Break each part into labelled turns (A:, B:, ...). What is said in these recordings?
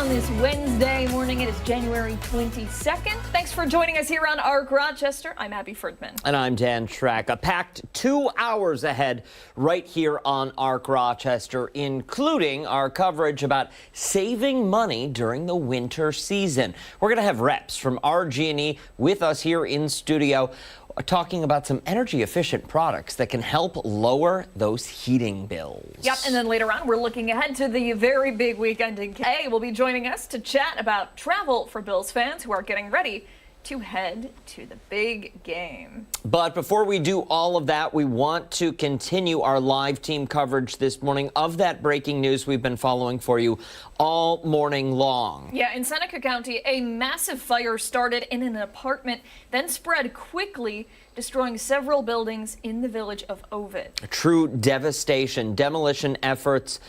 A: on this Wednesday morning. It is January 22nd. Thanks for joining us here on ARC Rochester. I'm Abby Ferdman.
B: And I'm Dan Schrack. A packed 2 hours ahead right here on ARC Rochester, including our coverage about saving money during the winter season. We're going to have reps from RG&E with us here in studio, talking about some energy-efficient products that can help lower those heating bills.
A: Yep, and then later on, we're looking ahead to the very big weekend in K. Will be joining us to chat about travel for Bills fans who are getting ready to head to the big game.
B: But before we do all of that, we want to continue our live team coverage this morning of that breaking news we've been following for you all morning long.
A: Yeah, in Seneca County, a massive fire started in an apartment, then spread quickly, destroying several buildings in the village of Ovid.
B: A true devastation. Demolition efforts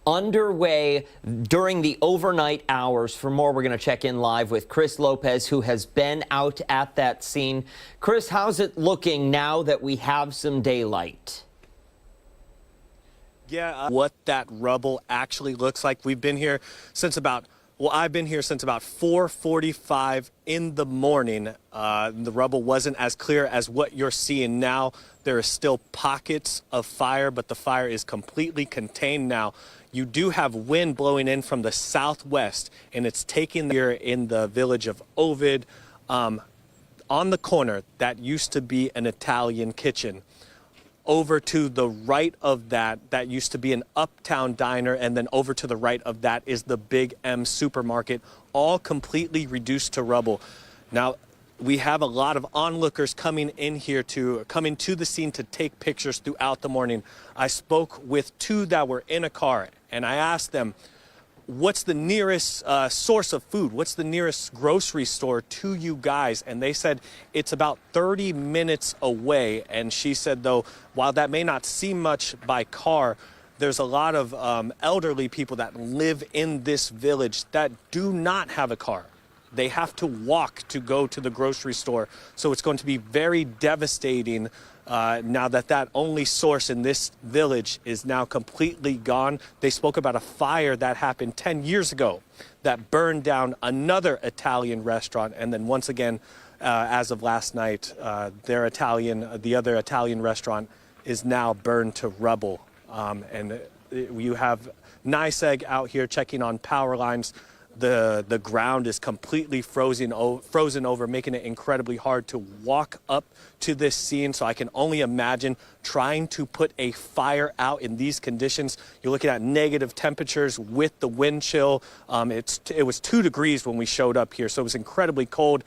B: underway during the overnight hours. For more, we're going to check in live with Chris Lopez, who has been out at that scene. Chris, how's it looking now that we have some daylight?
C: Yeah, what that rubble actually looks like. We've been here since about, well, I've been here since about 4:45 in the morning. The rubble wasn't as clear as what you're seeing now. There are still pockets of fire, but the fire is completely contained now. You do have wind blowing in from the southwest, and it's taking here in the village of Ovid. On the corner, that used to be an Italian kitchen. Over to the right of that used to be an uptown diner, and then over to the right of that is the Big M supermarket, all completely reduced to rubble. Now, we have a lot of onlookers coming to the scene to take pictures throughout the morning. I spoke with two that were in a car, and I asked them, what's the nearest source of food? What's the nearest grocery store to you guys? And they said it's about 30 minutes away. And she said, though, while that may not seem much by car, there's a lot of elderly people that live in this village that do not have a car. They have to walk to go to the grocery store. So it's going to be very devastating now that only source in this village is now completely gone. They spoke about a fire that happened 10 years ago that burned down another Italian restaurant. And then once again, as of last night, the other Italian restaurant is now burned to rubble. And you have NYSEG out here checking on power lines. The ground is completely frozen over, making it incredibly hard to walk up to this scene. So I can only imagine trying to put a fire out in these conditions. You're looking at negative temperatures with the wind chill. It was 2 degrees when we showed up here, so it was incredibly cold.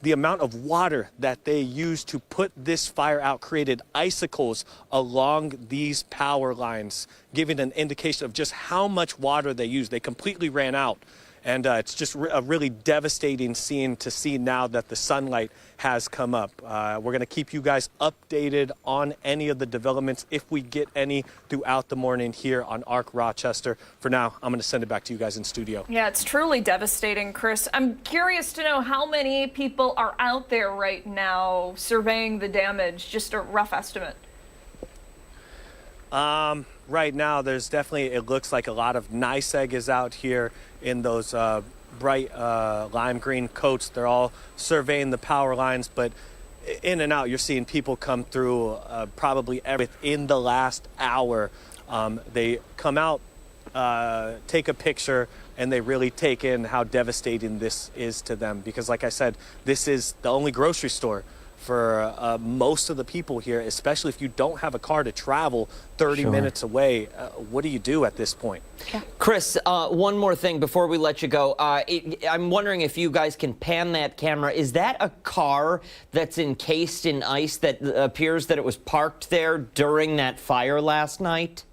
C: The amount of water that they used to put this fire out created icicles along these power lines, giving an indication of just how much water they used. They completely ran out. And it's just a really devastating scene to see now that the sunlight has come up. We're going to keep you guys updated on any of the developments if we get any throughout the morning here on ARC Rochester. For now, I'm going to send it back to you guys in studio.
A: Yeah, it's truly devastating, Chris. I'm curious to know how many people are out there right now surveying the damage, just a rough estimate.
C: Right now, there's definitely, it looks like a lot of NYSEG is out here in those bright lime green coats. They're all surveying the power lines, but in and out, you're seeing people come through probably within the last hour. They come out, take a picture, and they really take in how devastating this is to them. Because like I said, this is the only grocery store for most of the people here, especially if you don't have a car to travel 30 minutes away. What do you do at this point?
A: Yeah.
B: Chris, one more thing before we let you go. I'm wondering if you guys can pan that camera. Is that a car that's encased in ice that appears that it was parked there during that fire last night?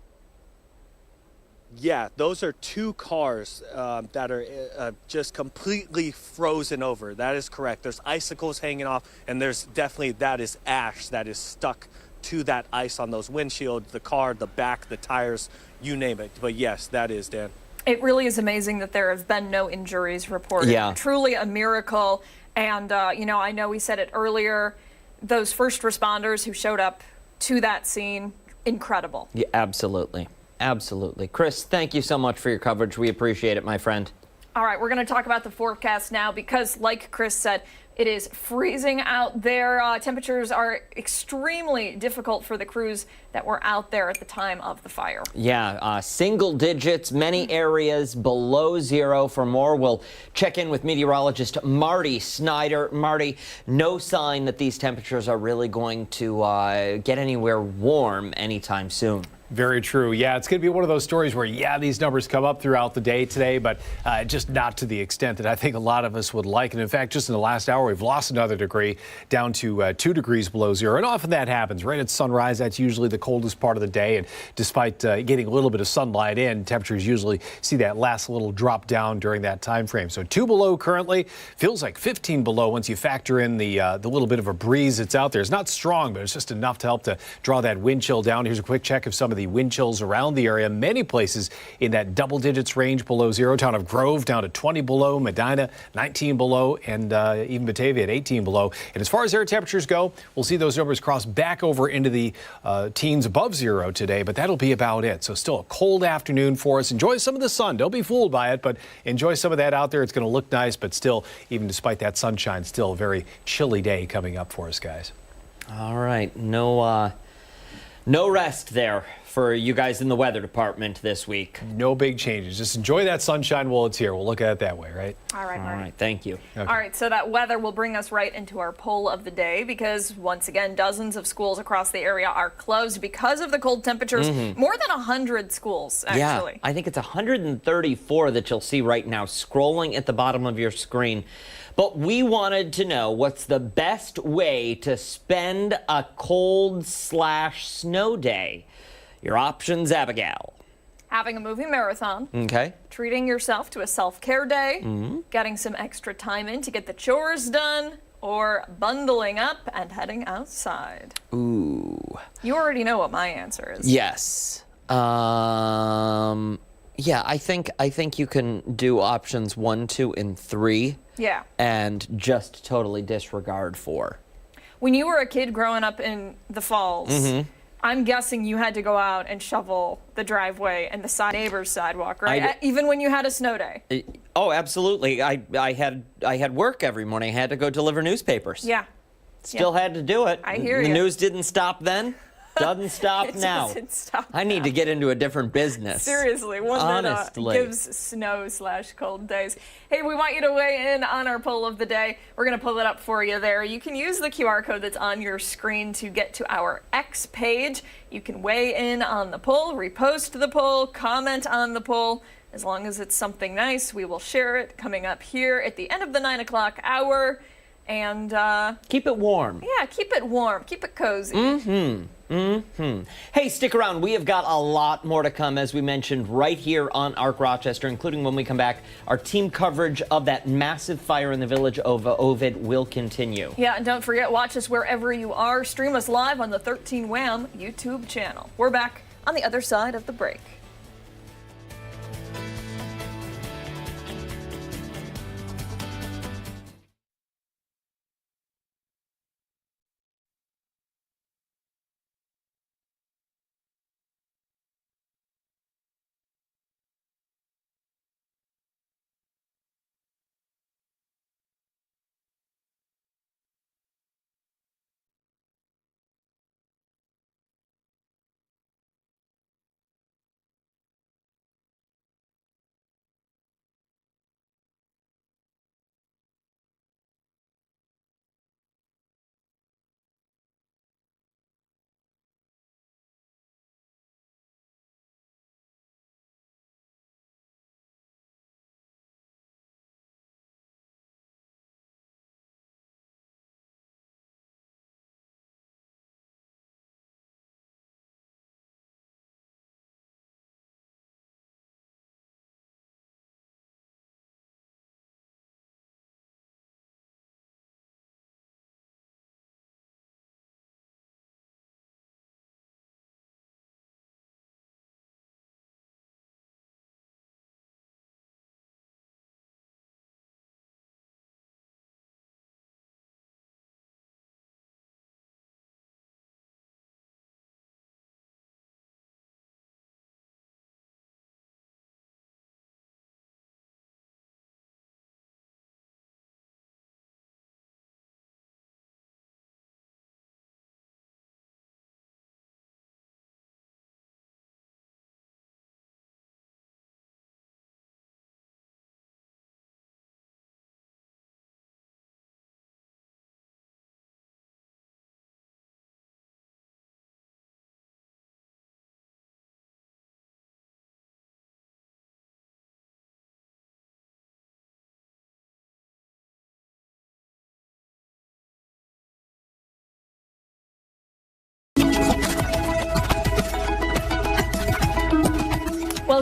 C: Yeah, those are 2 cars that are just completely frozen over. That is correct. There's icicles hanging off, and there's definitely, that is ash that is stuck to that ice on those windshields, the car, the back, the tires, you name it. But yes, that is, Dan.
A: It really is amazing that there have been no injuries reported.
B: Yeah.
A: Truly a miracle. And, I know we said it earlier, those first responders who showed up to that scene, incredible.
B: Yeah, absolutely. Absolutely. Chris, thank you so much for your coverage. We appreciate it, my friend.
A: All right, we're going to talk about the forecast now because, like Chris said, it is freezing out there. Temperatures are extremely difficult for the crews that were out there at the time of the fire.
B: Yeah, single digits, many areas below zero. For more, we'll check in with meteorologist Marty Snyder. Marty, no sign that these temperatures are really going to get anywhere warm anytime soon.
D: Very true. Yeah, it's going to be one of those stories where, yeah, these numbers come up throughout the day today, but just not to the extent that I think a lot of us would like. And in fact, just in the last hour, we've lost another degree down to 2 degrees below zero. And often that happens right at sunrise. That's usually the coldest part of the day. And despite getting a little bit of sunlight in, temperatures usually see that last little drop down during that time frame. So 2 below currently, feels like 15 below once you factor in the little bit of a breeze that's out there. It's not strong, but it's just enough to help to draw that wind chill down. Here's a quick check of some of the wind chills around the area. Many places in that double digits range below zero. Town of Grove down to 20 below, Medina 19 below, and even Batavia at 18 below. And as far as air temperatures go, we'll see those numbers cross back over into the teens above zero today, but that'll be about it. So still a cold afternoon for us. Enjoy some of the sun. Don't be fooled by it, but enjoy some of that out there. It's going to look nice, but still, even despite that sunshine, still a very chilly day coming up for us, guys.
B: All right, no rest there for you guys in the weather department this week.
D: No big changes. Just enjoy that sunshine while it's here. We'll look at it that way, right?
A: All right, Marty.
B: All right, thank you.
A: Okay. All right, so that weather will bring us right into our poll of the day because, once again, dozens of schools across the area are closed because of the cold temperatures. More than 100 schools, actually.
B: Yeah, I think it's 134 that you'll see right now scrolling at the bottom of your screen. But we wanted to know what's the best way to spend a cold/snow day. Your options, Abigail.
A: Having a movie marathon.
B: Okay.
A: Treating yourself to a self-care day. Getting some extra time in to get the chores done. Or bundling up and heading outside.
B: Ooh.
A: You already know what my answer is.
B: Yes. Yeah, I think you can do options 1, 2, and 3.
A: Yeah.
B: And just totally disregard 4.
A: When you were a kid growing up in the Falls, I'm guessing you had to go out and shovel the driveway and the neighbor's sidewalk, right? Even when you had a snow day.
B: Oh, absolutely. I had work every morning. I had to go deliver newspapers.
A: Yeah.
B: Still had to do it.
A: I hear you.
B: The news didn't stop then. Doesn't stop now.
A: Doesn't stop
B: I need to get into a different business.
A: Seriously, one that gives snow/cold days. Hey, we want you to weigh in on our poll of the day. We're going to pull it up for you there. You can use the QR code that's on your screen to get to our X page. You can weigh in on the poll, repost the poll, comment on the poll. As long as it's something nice, we will share it coming up here at the end of the 9 o'clock hour. And
B: keep it warm.
A: Yeah, keep it warm. Keep it cozy.
B: Hey, stick around. We have got a lot more to come, as we mentioned, right here on Arc Rochester, including when we come back, our team coverage of that massive fire in the village of Ovid will continue.
A: Yeah, and don't forget, watch us wherever you are. Stream us live on the 13 Wham YouTube channel. We're back on the other side of the break.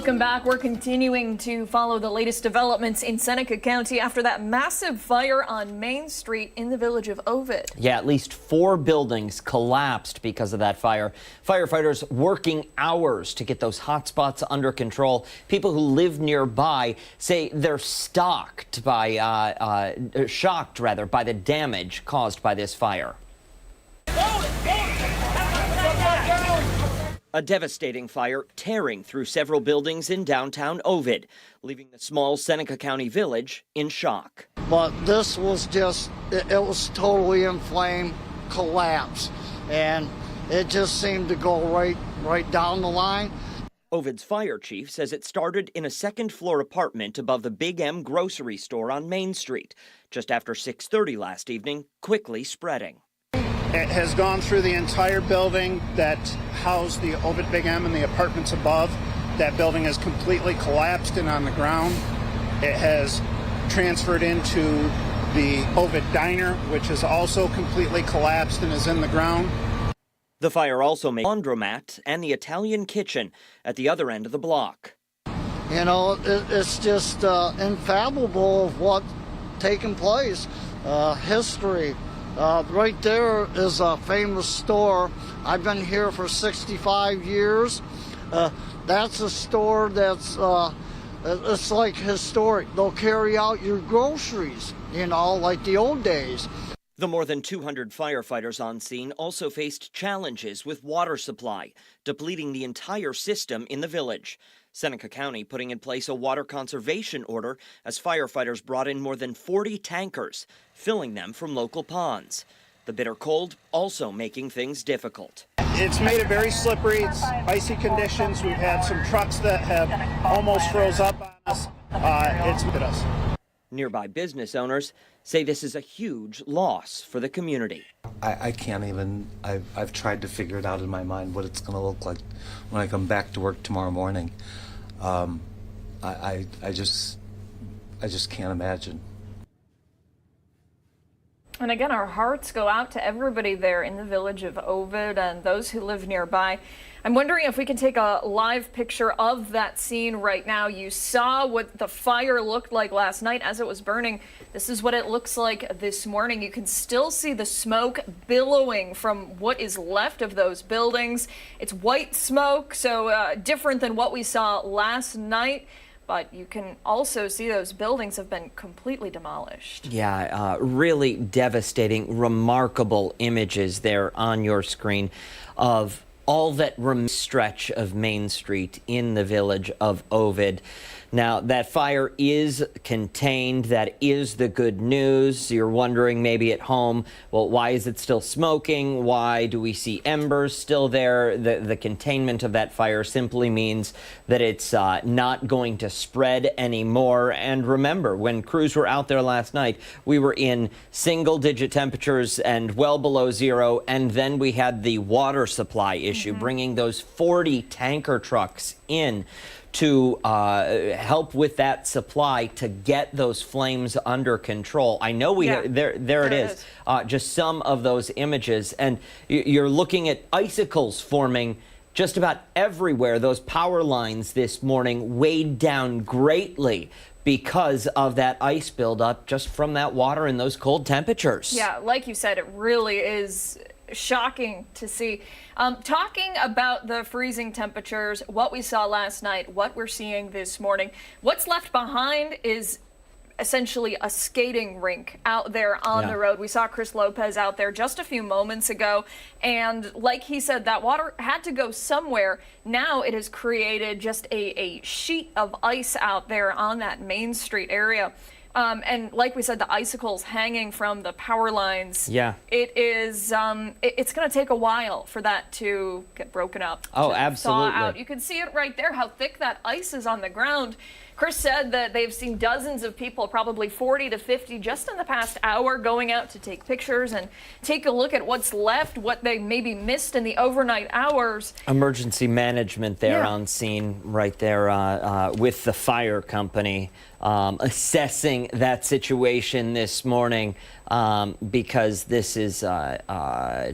A: Welcome back. We're continuing to follow the latest developments in Seneca County after that massive fire on Main Street in the village of Ovid.
B: Yeah, at least 4 buildings collapsed because of that fire. Firefighters working hours to get those hot spots under control. People who live nearby say they're shocked by the damage caused by this fire. A devastating fire tearing through several buildings in downtown Ovid, leaving the small Seneca County village in shock.
E: But this was just, it was totally in flame, collapse, and it just seemed to go right down the line.
B: Ovid's fire chief says it started in a second-floor apartment above the Big M grocery store on Main Street, just after 6:30 last evening, quickly spreading.
F: It has gone through the entire building that housed the Ovid Big M and the apartments above. That building is completely collapsed and on the ground. It has transferred into the Ovid Diner, which is also completely collapsed and is in the ground.
B: The fire also made the laundromat and the Italian kitchen at the other end of the block.
E: You know, it's just unfathomable of what's taken place. History. Right there is a famous store. I've been here for 65 years. That's a store that's, it's like historic. They'll carry out your groceries, you know, like the old days.
B: The more than 200 firefighters on scene also faced challenges with water supply, depleting the entire system in the village. Seneca County putting in place a water conservation order as firefighters brought in more than 40 tankers, filling them from local ponds. The bitter cold also making things difficult.
F: It's made it very slippery. It's icy conditions. We've had some trucks that have almost froze up on us. It's hit us.
B: Nearby business owners say this is a huge loss for the community.
G: I can't even, I've tried to figure it out in my mind what it's going to look like when I come back to work tomorrow morning. I just can't imagine.
A: And again, our hearts go out to everybody there in the village of Ovid and those who live nearby. I'm wondering if we can take a live picture of that scene right now. You saw what the fire looked like last night as it was burning. This is what it looks like this morning. You can still see the smoke billowing from what is left of those buildings. It's white smoke, so different than what we saw last night. But you can also see those buildings have been completely demolished.
B: Yeah, really devastating, remarkable images there on your screen of all that stretch of Main Street in the village of Ovid. Now, that fire is contained. That is the good news. You're wondering maybe at home, well, why is it still smoking? Why do we see embers still there? The containment of that fire simply means that it's not going to spread anymore. And remember, when crews were out there last night, we were in single-digit temperatures and well below zero. And then we had the water supply issue, bringing those 40 tanker trucks in to help with that supply to get those flames under control. I know there it is. Just some of those images, and you're looking at icicles forming just about everywhere. Those power lines this morning weighed down greatly because of that ice buildup just from that water and those cold temperatures.
A: Yeah, like you said, it really is shocking to see. Talking about the freezing temperatures, what we saw last night, what we're seeing this morning, what's left behind is essentially a skating rink out there on the road. We saw Chris Lopez out there just a few moments ago, and like he said, that water had to go somewhere. Now it has created just a sheet of ice out there on that Main Street area. And like we said, the icicles hanging from the power lines. Yeah. It is, it's going to take a while for that to get broken up.
B: Oh, absolutely.
A: Thaw out. You can see it right there, how thick that ice is on the ground. Chris said that they've seen dozens of people, probably 40 to 50, just in the past hour, going out to take pictures and take a look at what's left, what they maybe missed in the overnight hours.
B: Emergency management there on scene right there with the fire company assessing that situation this morning. because this is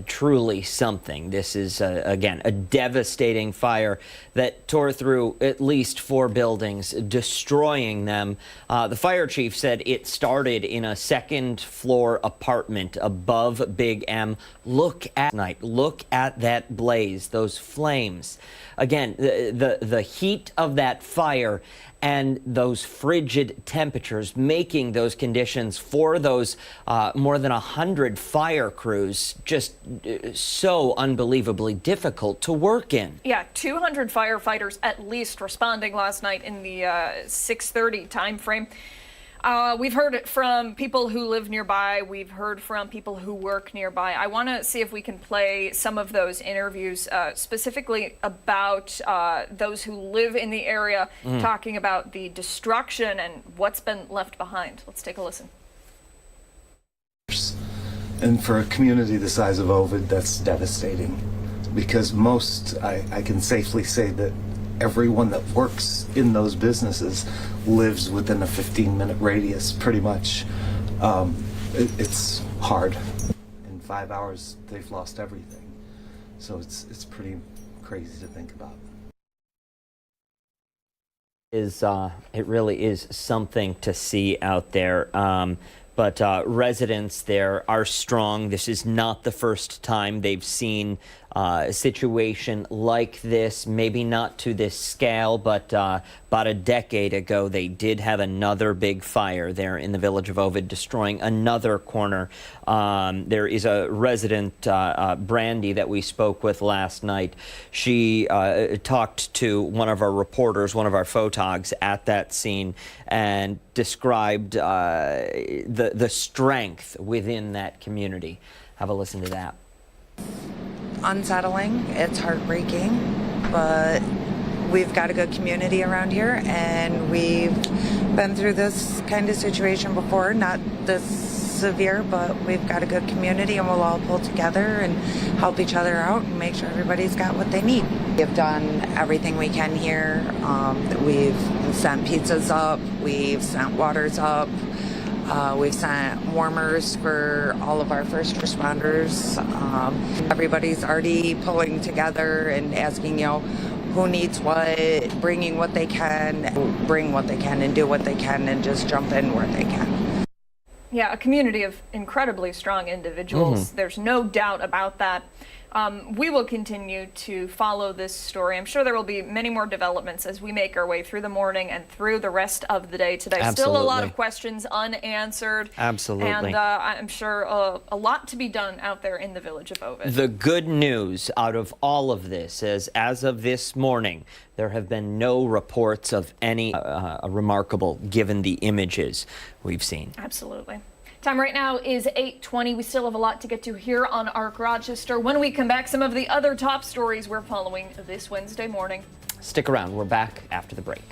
B: truly something. This is, again, a devastating fire that tore through at least 4 buildings, destroying them. The fire chief said it started in a second-floor apartment above Big M. Look at that blaze, those flames. Again, the heat of that fire and those frigid temperatures making those conditions for those more than 100 fire crews just so unbelievably difficult to work in.
A: Yeah, 200 firefighters at least responding last night in the 6:30 time frame. We've heard it from people who live nearby. We've heard from people who work nearby. I want to see if we can play some of those interviews, specifically about those who live in the area, talking about the destruction and what's been left behind. Let's take a listen.
G: And for a community the size of Ovid, that's devastating. Because I can safely say that everyone that works in those businesses lives within a 15-minute radius, pretty much. It's hard. In 5 hours, they've lost everything. So it's pretty crazy to think about.
B: It really is something to see out there. But residents there are strong. This is not the first time they've seen a situation like this, maybe not to this scale, but about a decade ago, they did have another big fire there in the village of Ovid, destroying another corner. There is a resident, Brandy, that we spoke with last night. She talked to one of our reporters, one of our photogs at that scene, and described the strength within that community. Have a listen to that.
H: Unsettling, it's heartbreaking, but we've got a good community around here, and we've been through this kind of situation before, not this severe, but we've got a good community, and we'll all pull together and help each other out and make sure everybody's got what they need. We've done everything we can here. We've sent pizzas up, we've sent waters up, we've sent warmers for all of our first responders. Everybody's already pulling together and asking, who needs what, bringing what they can, bring what they can and do what they can and just jump in where they can.
A: Yeah, a community of incredibly strong individuals. There's no doubt about that. We will continue to follow this story. I'm sure there will be many more developments as we make our way through the morning and through the rest of the day today.
B: Absolutely.
A: Still a lot of questions unanswered.
B: Absolutely.
A: And I'm sure a lot to be done out there in the village of Ovid.
B: The good news out of all of this is, as of this morning, there have been no reports of any remarkable, given the images we've seen.
A: Absolutely. Time right now is 8:20. We still have a lot to get to here on ARC Rochester. When we come back, some of the other top stories we're following this Wednesday morning.
B: Stick around. We're back after the break.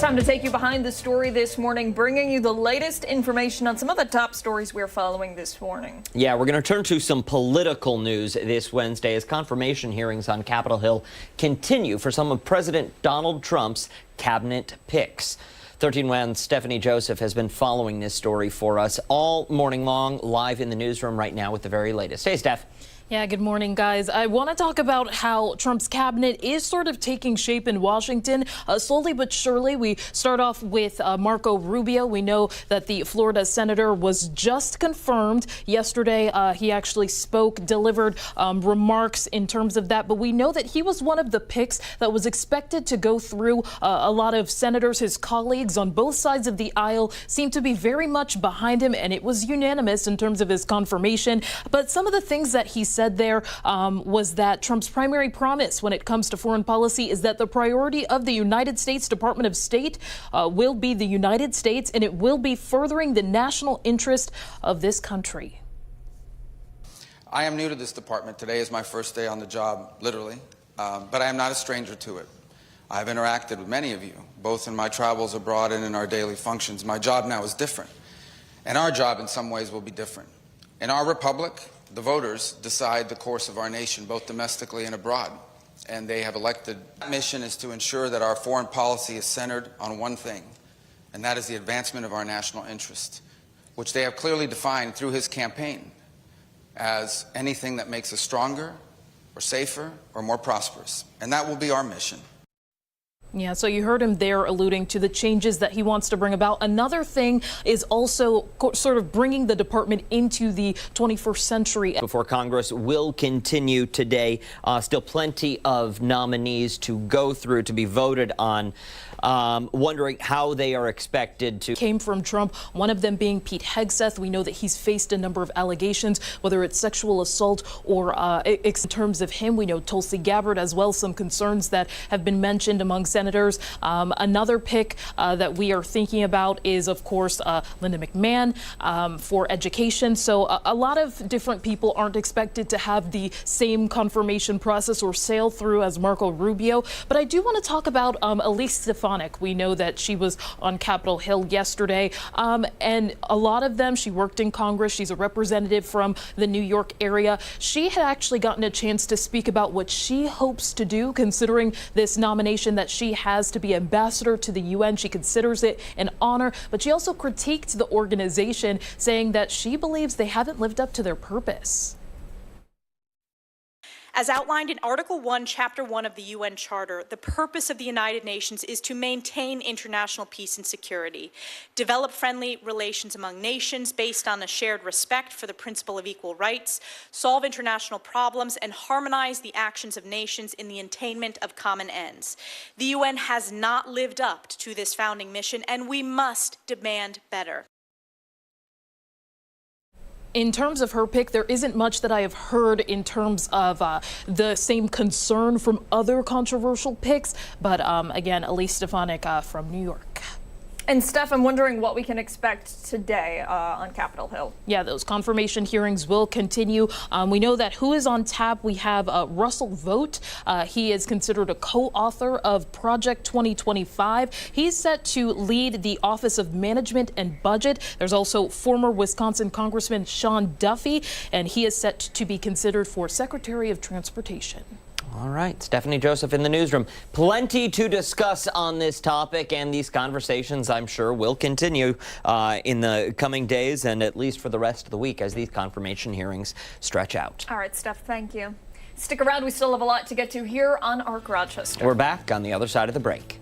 A: Time to take you behind the story this morning, bringing you the latest information on some of the top stories we're following this morning.
B: Yeah, we're going to turn to some political news this Wednesday as confirmation hearings on Capitol Hill continue for some of President Donald Trump's cabinet picks. 13 1's Stephanie Joseph has been following this story for us all morning long, live in the newsroom right now with the very latest. Hey, Steph.
I: Yeah, good morning, guys. I want to talk about how Trump's cabinet is sort of taking shape in Washington, slowly but surely. We start off with Marco Rubio. We know that the Florida senator was just confirmed yesterday. He actually spoke, delivered remarks in terms of that. But we know that he was one of the picks that was expected to go through. A lot of senators, his colleagues on both sides of the aisle, seemed to be very much behind him, and it was unanimous in terms of his confirmation. But some of the things that he said there was that Trump's primary promise when it comes to foreign policy is that the priority of the United States Department of State will be the United States, and it will be furthering the national interest of this country.
J: I am new to this department. Today is my first day on the job, literally, but I am not a stranger to it. I've interacted with many of you, both in my travels abroad and in our daily functions. My job now is different, and our job in some ways will be different. In our republic, the voters decide the course of our nation, both domestically and abroad, and they have elected. That mission is to ensure that our foreign policy is centered on one thing, and that is the advancement of our national interest, which they have clearly defined through his campaign as anything that makes us stronger or safer or more prosperous. And that will be our mission.
I: Yeah, so you heard him there alluding to the changes that he wants to bring about. Another thing is also sort of bringing the department into the 21st century.
B: Before Congress will continue today, still plenty of nominees to go through to be voted on. Wondering how they are expected to.
I: Came from Trump, one of them being Pete Hegseth. We know that he's faced a number of allegations, whether it's sexual assault or in terms of him. We know Tulsi Gabbard as well, some concerns that have been mentioned among senators. Another pick that we are thinking about is, of course, Linda McMahon for education. So a lot of different people aren't expected to have the same confirmation process or sail through as Marco Rubio. But I do want to talk about Elise Stefanik. We know that she was on Capitol Hill yesterday, and a lot of them, she worked in Congress. She's a representative from the New York area. She had actually gotten a chance to speak about what she hopes to do, considering this nomination that she has to be ambassador to the UN. She considers it an honor, but she also critiqued the organization, saying that she believes they haven't lived up to their purpose.
K: As outlined in Article 1, Chapter 1 of the UN Charter, the purpose of the United Nations is to maintain international peace and security, develop friendly relations among nations based on a shared respect for the principle of equal rights, solve international problems, and harmonize the actions of nations in the attainment of common ends. The UN has not lived up to this founding mission, and we must demand better.
I: In terms of her pick, there isn't much that I have heard in terms of the same concern from other controversial picks. But again, Elise Stefanik from New York.
A: And Steph, I'm wondering what we can expect today on Capitol Hill.
I: Yeah, those confirmation hearings will continue. We know that who is on tap. We have Russell Vogt. He is considered a co-author of Project 2025. He's set to lead the Office of Management and Budget. There's also former Wisconsin Congressman Sean Duffy, and he is set to be considered for Secretary of Transportation.
B: All right, Stephanie Joseph in the newsroom. Plenty to discuss on this topic, and these conversations, I'm sure, will continue in the coming days and at least for the rest of the week as these confirmation hearings stretch out.
A: All right, Steph, thank you. Stick around. We still have a lot to get to here on ARC Rochester.
B: We're back on the other side of the break.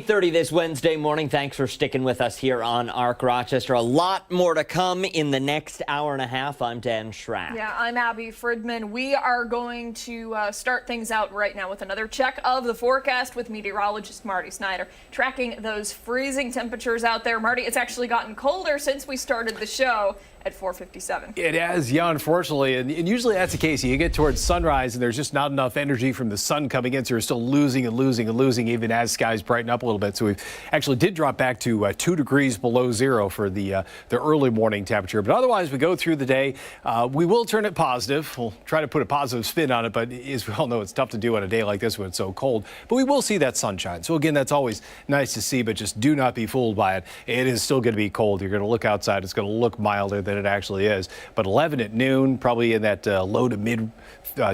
B: 8:30 this Wednesday morning. Thanks for sticking with us here on Arc Rochester. A lot more to come in the next hour and a half. I'm Dan Schrack.
A: Yeah, I'm Abby Fridman. We are going to start things out right now with another check of the forecast with meteorologist Marty Snyder, tracking those freezing temperatures out there. Marty, it's actually gotten colder since we started the show at 4:57.
D: It has, yeah, unfortunately, and usually that's the case. You get towards sunrise and there's just not enough energy from the sun coming in, so you're still losing and losing and losing even as skies brighten up a little bit. So we actually did drop back to 2 degrees below zero for the early morning temperature. But otherwise, we go through the day. We will turn it positive. We'll try to put a positive spin on it, but as we all know, it's tough to do on a day like this when it's so cold. But we will see that sunshine. So again, that's always nice to see, but just do not be fooled by it. It is still going to be cold. You're going to look outside. It's going to look milder than it actually is. But 11 at noon, probably in that low to mid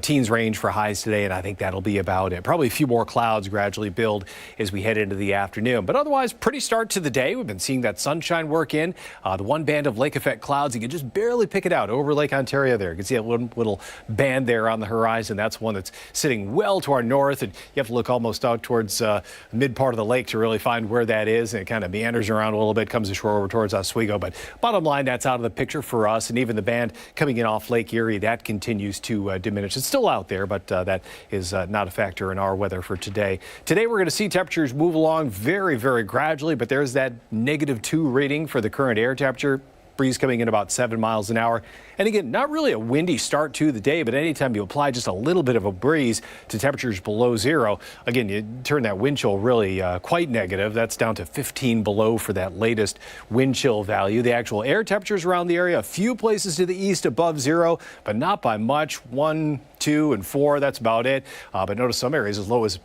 D: teens range for highs today, and I think that'll be about it. Probably a few more clouds gradually build as we head into the afternoon. But otherwise, pretty start to the day. We've been seeing that sunshine work in. The one band of lake effect clouds, you can just barely pick it out over Lake Ontario there. You can see a little band there on the horizon. That's one that's sitting well to our north, and you have to look almost out towards the mid part of the lake to really find where that is. And it kind of meanders around a little bit, comes ashore over towards Oswego. But bottom line, that's out of the picture for us. And even the band coming in off Lake Erie, that continues to diminish. It's still out there, but that is not a factor in our weather for today. Today, we're going to see temperatures move along very, very gradually, but there's that -2 reading for the current air temperature. Breeze coming in about 7 miles an hour. And again, not really a windy start to the day, but anytime you apply just a little bit of a breeze to temperatures below zero, again, you turn that wind chill really quite negative. That's down to 15 below for that latest wind chill value. The actual air temperatures around the area, a few places to the east above zero, but not by much. 1, 2, and 4, that's about it. But notice some areas as low as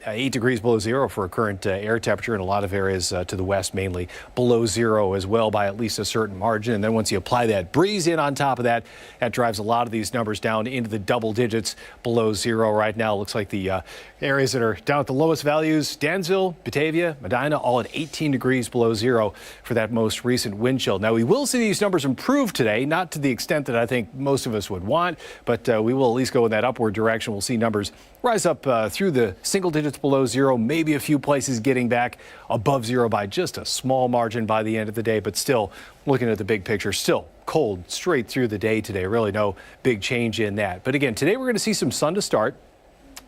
D: 8 degrees below zero for a current air temperature, in a lot of areas to the west mainly below zero as well by at least a certain margin. And then once you apply that breeze in on top of that, that drives a lot of these numbers down into the double digits below zero right now. It looks like the areas that are down at the lowest values, Dansville, Batavia, Medina, all at 18 degrees below zero for that most recent wind chill. Now, we will see these numbers improve today, not to the extent that I think most of us would want, but we will at least go in that upward direction. We'll see numbers rise up through the single digits below zero, maybe a few places getting back above zero by just a small margin by the end of the day, but still, looking at the big picture, still cold straight through the day today. Really no big change in that. But again, today we're going to see some sun to start.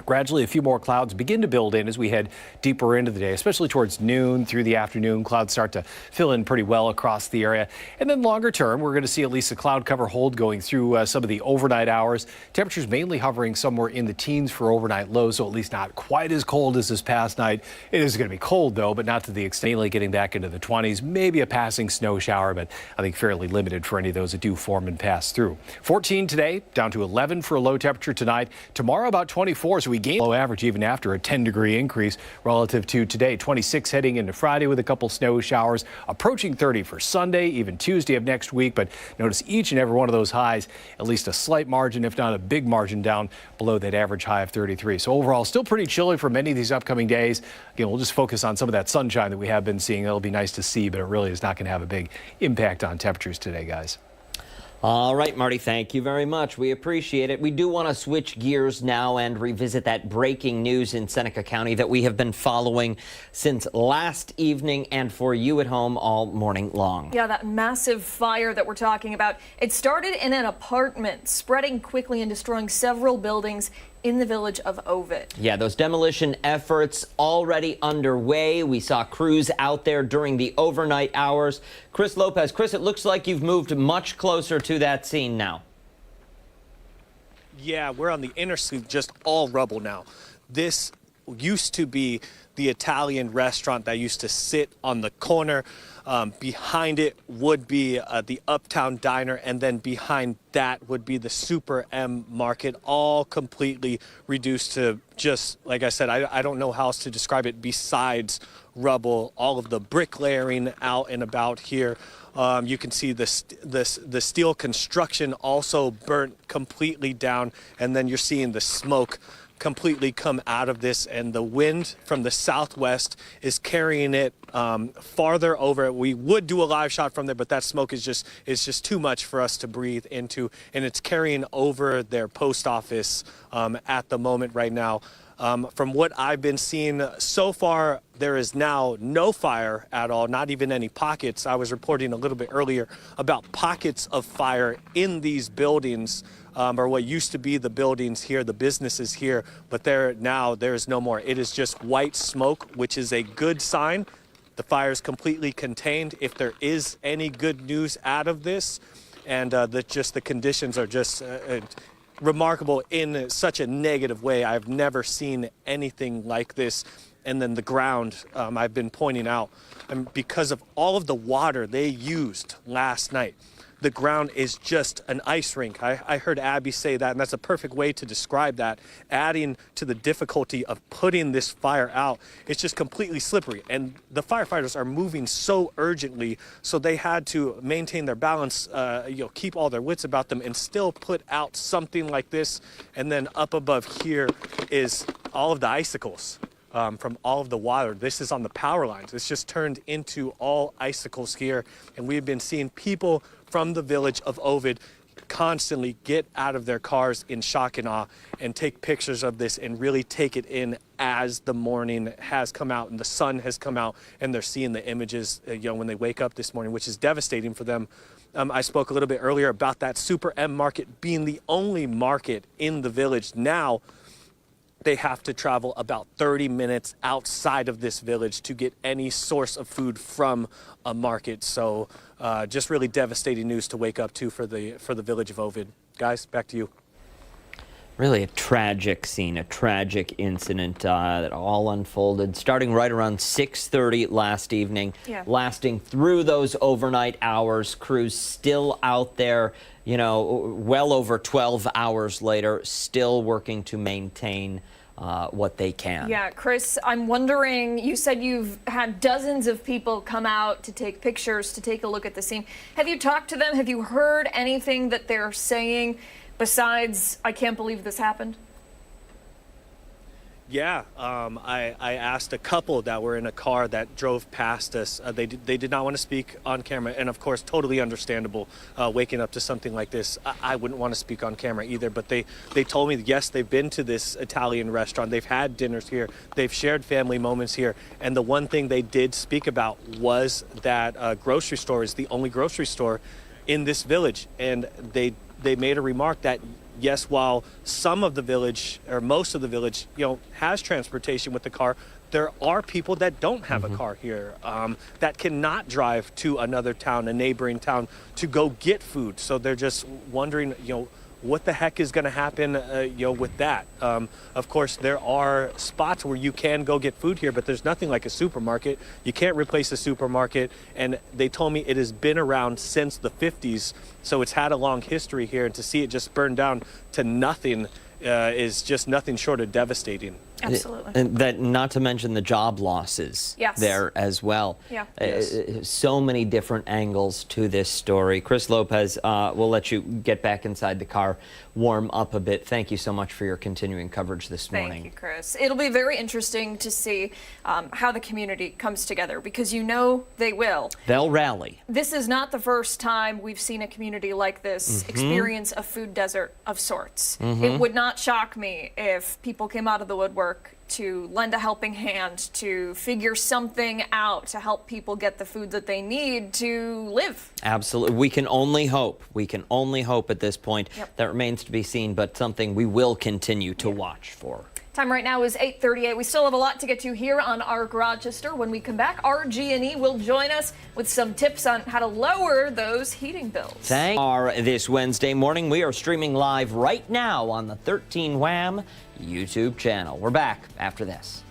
D: Gradually, a few more clouds begin to build in as we head deeper into the day, especially towards noon through the afternoon. Clouds start to fill in pretty well across the area. And then longer term, we're going to see at least a cloud cover hold going through some of the overnight hours. Temperatures mainly hovering somewhere in the teens for overnight lows, so at least not quite as cold as this past night. It is going to be cold, though, but not to the extent mainly getting back into the 20s. Maybe a passing snow shower, but I think fairly limited for any of those that do form and pass through. 14 today, down to 11 for a low temperature tonight. Tomorrow, about 24, so we gain low average even after a 10-degree increase relative to today. 26 heading into Friday with a couple snow showers, approaching 30 for Sunday, even Tuesday of next week. But notice each and every one of those highs, at least a slight margin, if not a big margin, down below that average high of 33. So overall, still pretty chilly for many of these upcoming days. Again, we'll just focus on some of that sunshine that we have been seeing. It'll be nice to see, but it really is not going to have a big impact on temperatures today, guys.
B: All right, Marty, thank you very much. We appreciate it. We do want to switch gears now and revisit that breaking news in Seneca County that we have been following since last evening and for you at home all morning long.
A: Yeah, that massive fire that we're talking about. It started in an apartment, spreading quickly and destroying several buildings in the village of Ovid.
B: Yeah, those demolition efforts already underway. We saw crews out there during the overnight hours. Chris Lopez. Chris, it looks like you've moved much closer to that scene now.
C: Yeah, we're on the inner street, just all rubble now. This used to be the Italian restaurant that used to sit on the corner. Behind it would be the Uptown Diner, and then behind that would be the Super M Market, all completely reduced to just, like I said, I don't know how else to describe it besides rubble. All of the bricklayering out and about here. You can see the steel construction also burnt completely down, and then you're seeing the smoke completely come out of this, and the wind from the southwest is carrying it farther over. We would do a live shot from there, but that smoke is just too much for us to breathe into, and it's carrying over their post office at the moment right now. From what I've been seeing so far, there is now no fire at all, not even any pockets. I was reporting a little bit earlier about pockets of fire in these buildings, or what used to be the buildings here, the businesses here, but there's no more. It is just white smoke, which is a good sign. The fire is completely contained. If there is any good news out of this, and the conditions are just remarkable in such a negative way. I've never seen anything like this. And then the ground, I've been pointing out, because of all of the water they used last night, the ground is just an ice rink. I heard Abby say that, and that's a perfect way to describe that. Adding to the difficulty of putting this fire out, it's just completely slippery. And the firefighters are moving so urgently, so they had to maintain their balance, keep all their wits about them, and still put out something like this. And then up above here is all of the icicles. From all of the water. This is on the power lines. It's just turned into all icicles here. And we've been seeing people from the village of Ovid constantly get out of their cars in shock and awe and take pictures of this and really take it in as the morning has come out and the sun has come out, and they're seeing the images when they wake up this morning, which is devastating for them. I spoke a little bit earlier about that Super M market being the only market in the village. Now they have to travel about 30 minutes outside of this village to get any source of food from a market. So just really devastating news to wake up to for the village of Ovid. Guys, back to you.
B: Really a tragic scene, a tragic incident that all unfolded starting right around 6:30 last evening, lasting through those overnight hours. Crews still out there, well over 12 hours later, still working to maintain what they can.
A: Yeah, Chris, I'm wondering, you said you've had dozens of people come out to take pictures, to take a look at the scene. Have you talked to them? Have you heard anything that they're saying besides, I can't believe this happened?
C: Yeah, I asked a couple that were in a car that drove past us. They did not want to speak on camera, and of course, totally understandable. Waking up to something like this, I wouldn't want to speak on camera either. But they told me, yes, they've been to this Italian restaurant, they've had dinners here, they've shared family moments here, and the one thing they did speak about was that grocery store is the only grocery store in this village, and they made a remark that, yes, while some of the village, or most of the village, has transportation with the car, there are people that don't have a car here, that cannot drive to another town, a neighboring town, to go get food. So they're just wondering, what the heck is going to happen, with that. Of course, there are spots where you can go get food here, but there's nothing like a supermarket. You can't replace a supermarket. And they told me it has been around since the 50s. So it's had a long history here. And to see it just burn down to nothing is just nothing short of devastating.
A: Absolutely.
B: And that, not to mention the job losses there as well.
A: Yeah.
B: So many different angles to this story. Chris Lopez, we'll let you get back inside the car, warm up a bit. Thank you so much for your continuing coverage this morning.
A: Thank you, Chris. It'll be very interesting to see how the community comes together, because they will.
B: They'll rally.
A: This is not the first time we've seen a community like this experience a food desert of sorts. It would not shock me if people came out of the woodwork to lend a helping hand, to figure something out to help people get the food that they need to live.
B: Absolutely. We can only hope. We can only hope at this point. That remains to be seen, but something we will continue to watch for.
A: Time right now is 8:38. We still have a lot to get to here on ARC Rochester. When we come back, RG&E will join us with some tips on how to lower those heating bills.
B: This Wednesday morning, we are streaming live right now on the 13 Wham YouTube channel. We're back after this.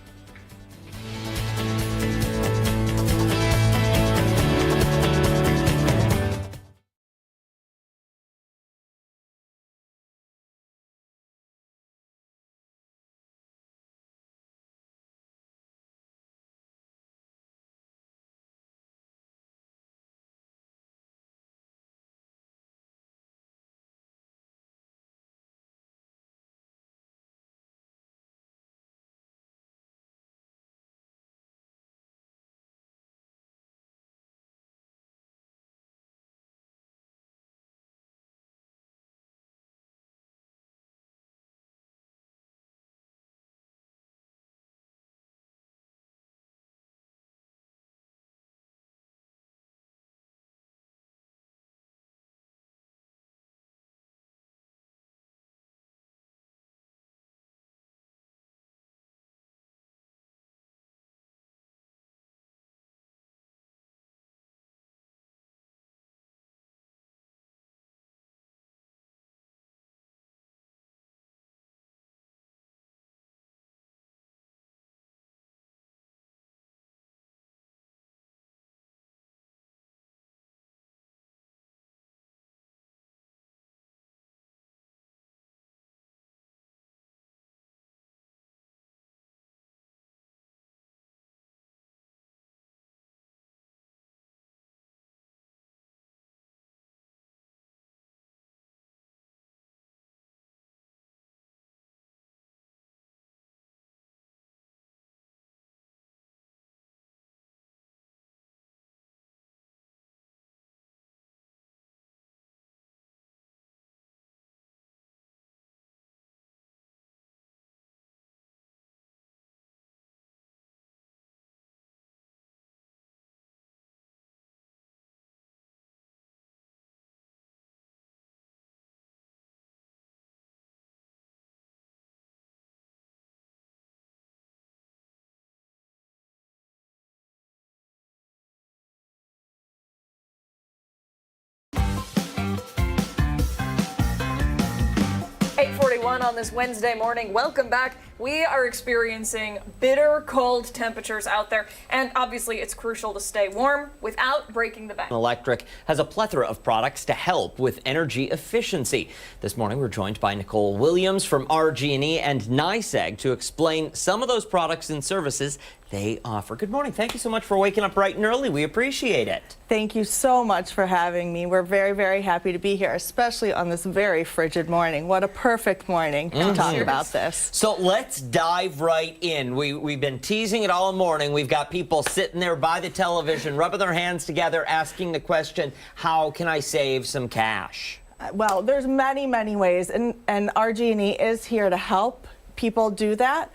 A: 8:41 on this Wednesday morning. Welcome back. We are experiencing bitter cold temperatures out there, and obviously it's crucial to stay warm without breaking the bank.
B: Electric has a plethora of products to help with energy efficiency. This morning we're joined by Nicole Williams from RG&E and NYSEG to explain some of those products and services they offer. Good morning. Thank you so much for waking up bright and early. We appreciate it.
L: Thank you so much for having me. We're very, very happy to be here, especially on this very frigid morning. What a perfect morning to talk about this.
B: So let's dive right in. We've been teasing it all morning. We've got people sitting there by the television, rubbing their hands together, asking the question, how can I save some cash?
L: Well, there's many, many ways, and RG&E is here to help people do that.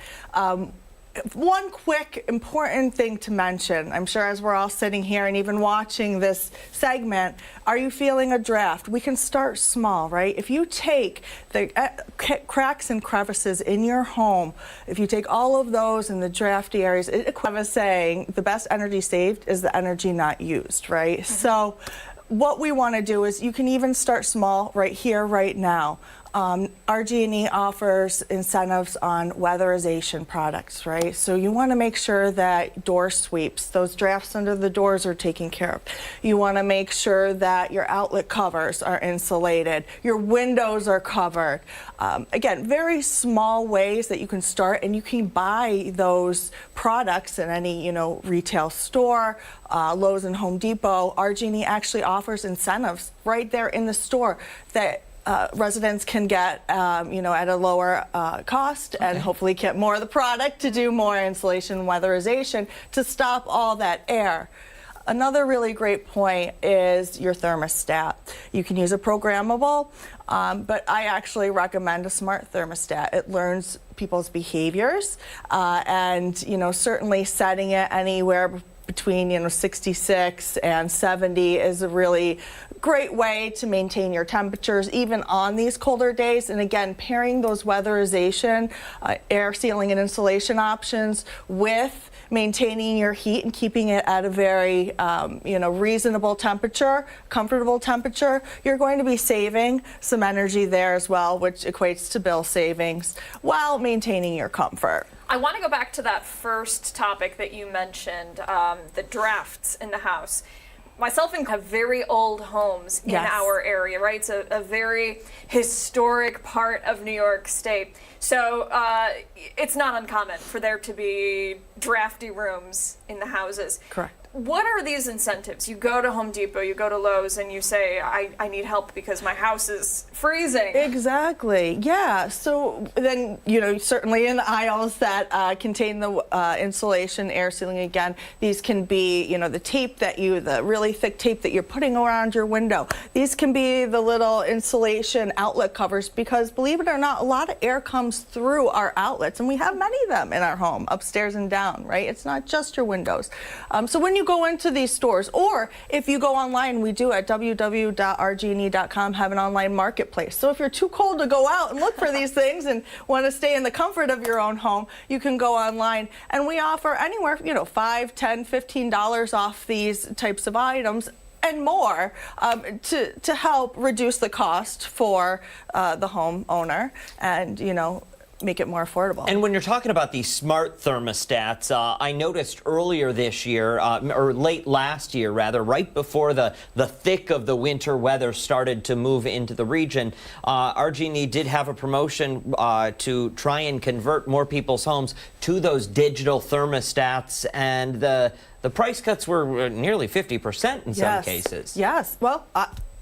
L: One quick important thing to mention, I'm sure as we're all sitting here and even watching this segment, are you feeling a draft? We can start small, right? If you take the cracks and crevices in your home, if you take all of those in the drafty areas, it was saying the best energy saved is the energy not used, right? So what we want to do is you can even start small right here, right now. RG&E offers incentives on weatherization products, right? So you want to make sure that door sweeps, those drafts under the doors are taken care of. You want to make sure that your outlet covers are insulated, your windows are covered. Again, very small ways that you can start, and you can buy those products in any, retail store, Lowe's and Home Depot. RG&E actually offers incentives right there in the store that residents can get, at a lower cost, and hopefully get more of the product to do more insulation and weatherization to stop all that air. Another really great point is your thermostat. You can use a programmable, but I actually recommend a smart thermostat. It learns people's behaviors, and certainly setting it anywhere between 66 and 70 is a really great way to maintain your temperatures even on these colder days. And again, pairing those weatherization, air sealing and insulation options with maintaining your heat and keeping it at a very reasonable temperature, comfortable temperature, you're going to be saving some energy there as well, which equates to bill savings while maintaining your comfort.
A: I want to go back to that first topic that you mentioned, the drafts in the house. Myself and have very old homes in our area, right? It's a very historic part of New York State. So it's not uncommon for there to be drafty rooms in the houses.
L: Correct.
A: What are these incentives? You go to Home Depot, you go to Lowe's, and you say, I need help because my house is freezing.
L: Exactly, yeah. So then, certainly in the aisles that contain the insulation, air sealing, again, these can be, the tape the really thick tape that you're putting around your window. These can be the little insulation outlet covers because, believe it or not, a lot of air comes through our outlets, and we have many of them in our home, upstairs and down, right? It's not just your windows. So when you go into these stores, or if you go online, we do at www.rgne.com have an online marketplace. So if you're too cold to go out and look for these things and want to stay in the comfort of your own home, you can go online, and we offer anywhere, $5, $10, $15 off these types of items and more to help reduce the cost for the homeowner and, make it more affordable.
B: And when you're talking about these smart thermostats, I noticed earlier this year, or late last year rather, right before the thick of the winter weather started to move into the region, RG&E did have a promotion to try and convert more people's homes to those digital thermostats, and the price cuts were nearly 50% in some cases.
L: Yes. Well,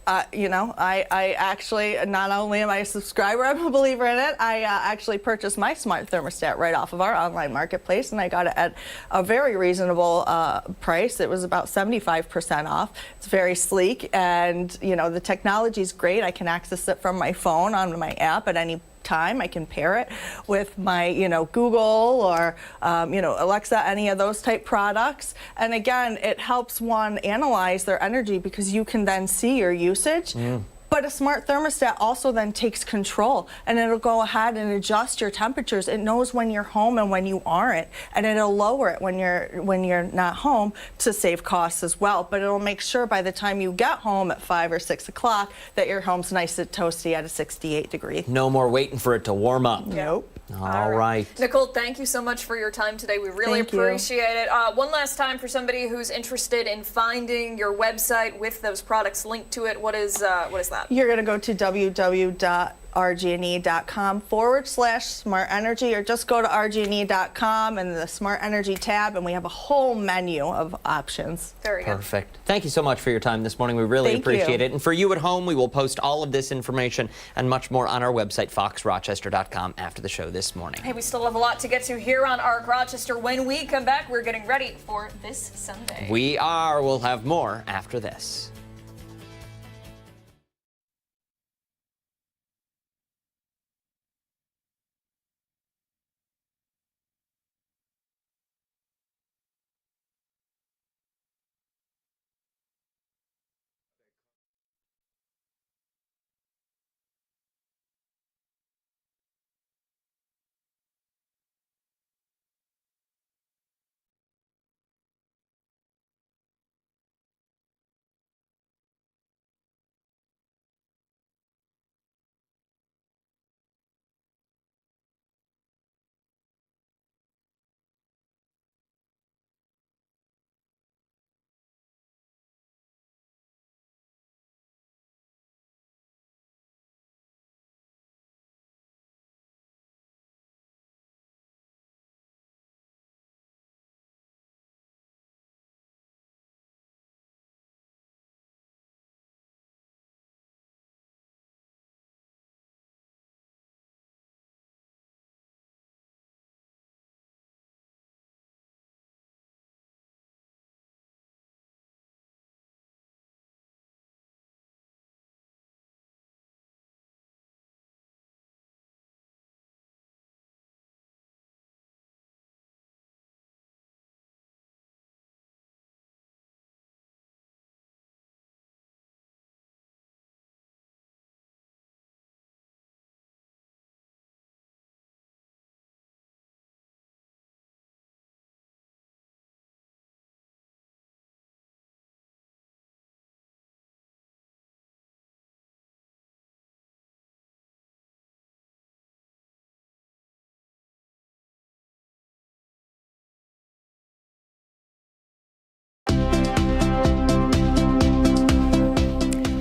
L: I actually, not only am I a subscriber, I'm a believer in it, I actually purchased my smart thermostat right off of our online marketplace, and I got it at a very reasonable price. It was about 75% off. It's very sleek, and, the technology is great. I can access it from my phone on my app at any time. I can pair it with my, Google or, Alexa, any of those type products. And again, it helps one analyze their energy because you can then see your usage. But a smart thermostat also then takes control, and it'll go ahead and adjust your temperatures. It knows when you're home and when you aren't, and it'll lower it when you're not home to save costs as well. But it'll make sure by the time you get home at 5 or 6 o'clock that your home's nice and toasty at a 68 degree.
B: No more waiting for it to warm up.
L: Nope.
B: All right.
A: Nicole, thank you so much for your time today. We really appreciate it. One last time for somebody who's interested in finding your website with those products linked to it. What is that?
L: You're going to go to www.rgne.com/smart energy, or just go to rgne.com and the smart energy tab, and we have a whole menu of options.
A: Very good.
B: Perfect. Thank you so much for your time this morning. We really appreciate it. And for you at home, we will post all of this information and much more on our website, foxrochester.com, after the show this morning.
A: Hey, we still have a lot to get to here on ARC Rochester. When we come back, we're getting ready for this Sunday.
B: We are. We'll have more after this.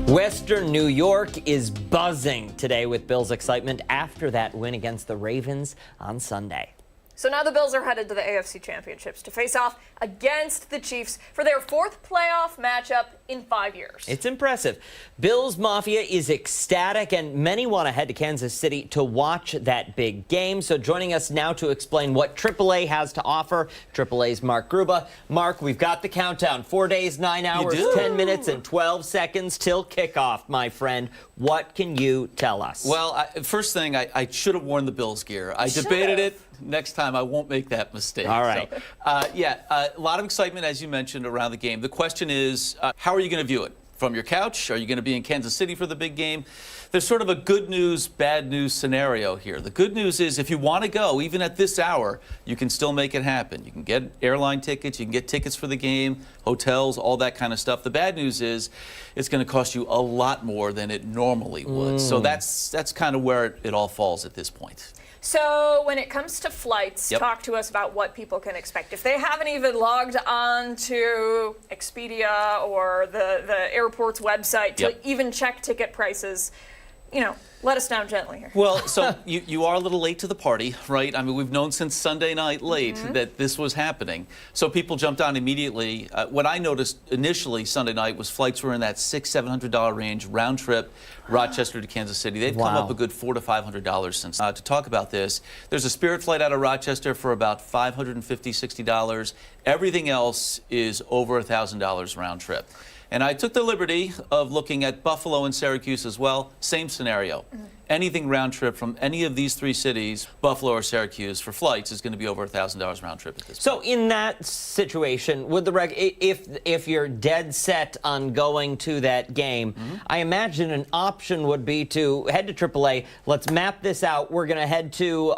B: Western New York is buzzing today with Bills excitement after that win against the Ravens on Sunday.
A: So now the Bills are headed to the AFC Championships to face off against the Chiefs for their 4th playoff matchup in 5 years.
B: It's impressive. Bills Mafia is ecstatic, and many want to head to Kansas City to watch that big game. So joining us now to explain what AAA has to offer, AAA's Mark Gruba. Mark, we've got the countdown. 4 days, 9 hours, 10 minutes, and 12 seconds till kickoff, my friend. What can you tell us?
M: Well, first thing, I should have worn the Bills gear. I debated it. Next time, I won't make that mistake.
B: All right.
M: So, a lot of excitement, as you mentioned, around the game. The question is, how are you going to view it? From your couch? Are you going to be in Kansas City for the big game? There's sort of a good news, bad news scenario here. The good news is if you want to go, even at this hour, you can still make it happen. You can get airline tickets, you can get tickets for the game, hotels, all that kind of stuff. The bad news is it's going to cost you a lot more than it normally would. So that's kind of where it all falls at this point.
A: So when it comes to flights, talk to us about what people can expect. If they haven't even logged on to Expedia or the airport's website to even check ticket prices, you know, let us down gently here.
M: Well, so you are a little late to the party, right? I mean, we've known since Sunday night late that this was happening. So people jumped on immediately. What I noticed initially Sunday night was flights were in that $600, $700 range, round trip, Rochester to Kansas City. They've come up a good $400 to $500 since. To talk about this, there's a Spirit flight out of Rochester for about $550, $60. Everything else is over $1,000 round trip. And I took the liberty of looking at Buffalo and Syracuse as well. Same scenario. Anything round trip from any of these 3 cities, Buffalo or Syracuse, for flights is going to be over $1,000 round trip at this point.
B: So in that situation, would if you're dead set on going to that game, I imagine an option would be to head to AAA. Let's map this out. We're going to head to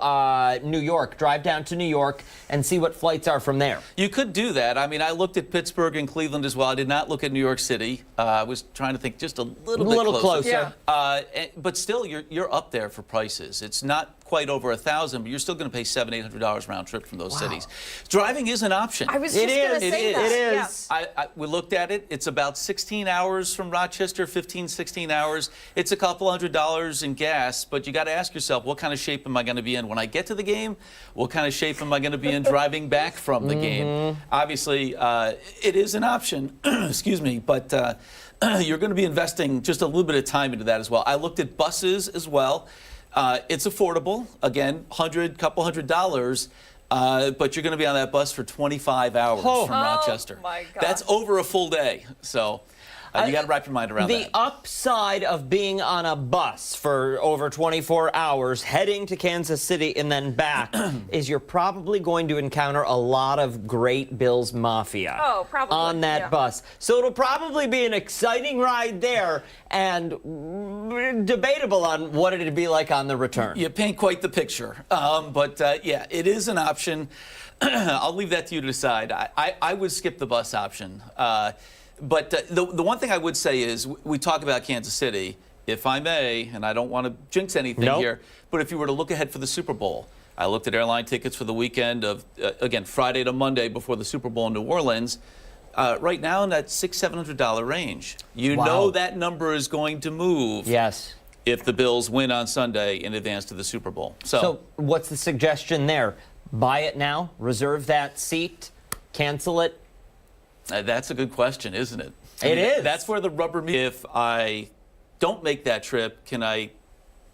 B: New York, drive down to New York, and see what flights are from there.
M: You could do that. I mean, I looked at Pittsburgh and Cleveland as well. I did not look at New York City. I was trying to think just a little bit closer.
B: Yeah.
M: But still, you're up there for prices. It's not quite over $1,000, but you're still going to pay $700, $800 round trip from those cities. Driving is an option.
A: I was just going to say that.
B: It is.
M: We looked at it. It's about 16 hours from Rochester, 15, 16 hours. It's a couple $100 in gas, but you got to ask yourself, what kind of shape am I going to be in when I get to the game? What kind of shape am I going to be in driving back from the game? Obviously, it is an option, excuse me, but you're going to be investing just a little bit of time into that as well. I looked at buses as well. It's affordable. Again, couple $100. But you're going to be on that bus for 25 hours from Rochester.
A: Oh my gosh.
M: That's over a full day. So you got to wrap your mind around that.
B: The upside of being on a bus for over 24 hours, heading to Kansas City and then back, is you're probably going to encounter a lot of Great Bills Mafia on that bus. So it'll probably be an exciting ride there and debatable on what it'd be like on the return.
M: You paint quite the picture. Yeah, it is an option. I'll leave that to you to decide. I would skip the bus option. But the one thing I would say is we talk about Kansas City, if I may, and I don't want to jinx anything here, but if you were to look ahead for the Super Bowl, I looked at airline tickets for the weekend of, again, Friday to Monday before the Super Bowl in New Orleans. Right now in that $600-700 range. You know that number is going to move.
B: Yes.
M: If the Bills win on Sunday in advance to the Super Bowl.
B: So what's the suggestion there? Buy it now, reserve that seat, cancel it?
M: That's a good question, isn't it?
B: It is.
M: That's where the rubber meets. If I don't make that trip, can I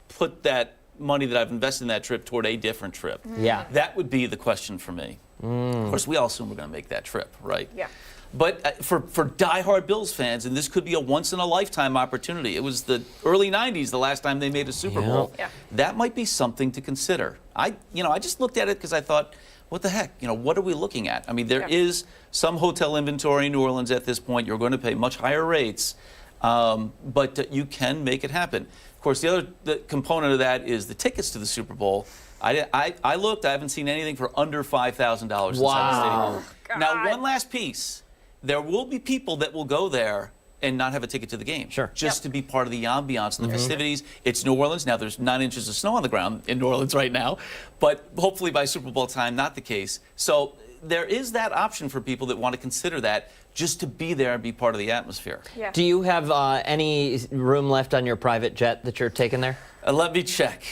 M: put that money that I've invested in that trip toward a different trip?
B: Yeah.
M: That would be the question for me. Of course, we all assume we're going to make that trip, right?
A: Yeah.
M: But for diehard Bills fans, and this could be a once-in-a-lifetime opportunity. It was the early 90s, the last time they made a Super Bowl.
A: Yeah.
M: That might be something to consider. I just looked at it because I thought, what the heck? What are we looking at? I mean, there is some hotel inventory in New Orleans at this point. You're going to pay much higher rates, but you can make it happen. Of course, the other component of that is the tickets to the Super Bowl. I looked. I haven't seen anything for under $5,000 inside the stadium. Now, one last piece. There will be people that will go there and not have a ticket to the game.
B: Sure.
M: Just to be part of the ambiance and the festivities. It's New Orleans. Now, there's 9 inches of snow on the ground in New Orleans right now, but hopefully by Super Bowl time, not the case. So there is that option for people that want to consider that, just to be there and be part of the atmosphere.
A: Yeah.
B: Do you have any room left on your private jet that you're taking there?
M: Let me check.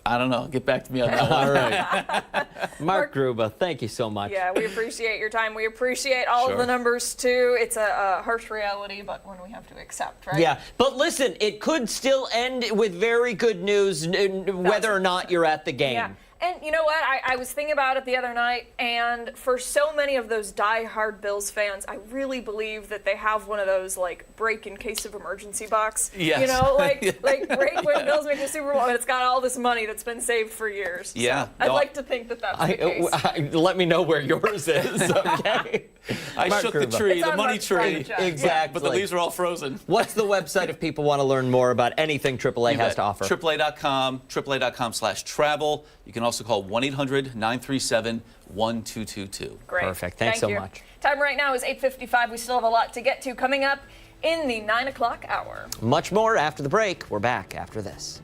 M: I don't know. Get back to me on that one.
B: All right. Mark Gruba, thank you so much.
A: Yeah, we appreciate your time. We appreciate all of the numbers, too. It's a harsh reality, but one we have to accept, right?
B: Yeah, but listen, it could still end with very good news, whether or not you're at the game.
A: Yeah. And you know what? I was thinking about it the other night, and for so many of those die-hard Bills fans, I really believe that they have one of those, like, break in case of emergency box.
M: Yes.
A: You know, like break when Bills make the Super Bowl, and it's got all this money that's been saved for years.
M: Yeah.
A: So I'd like to think that that's the case.
B: Let me know where yours is, okay?
M: I
B: Mark
M: shook
B: Gruba.
M: the tree,
A: It's
M: the
A: on
M: money
A: Mark's
M: tree.
A: private jet.
B: Exactly.
M: But the leaves are all frozen.
B: What's the website if people want to learn more about anything AAA has to offer?
M: AAA.com, AAA.com/travel. You can also call 1-800-937-1222.
A: Great.
B: Perfect. Thanks so much.
A: Time right now is 8:55. We still have a lot to get to coming up in the 9 o'clock hour.
B: Much more after the break. We're back after this.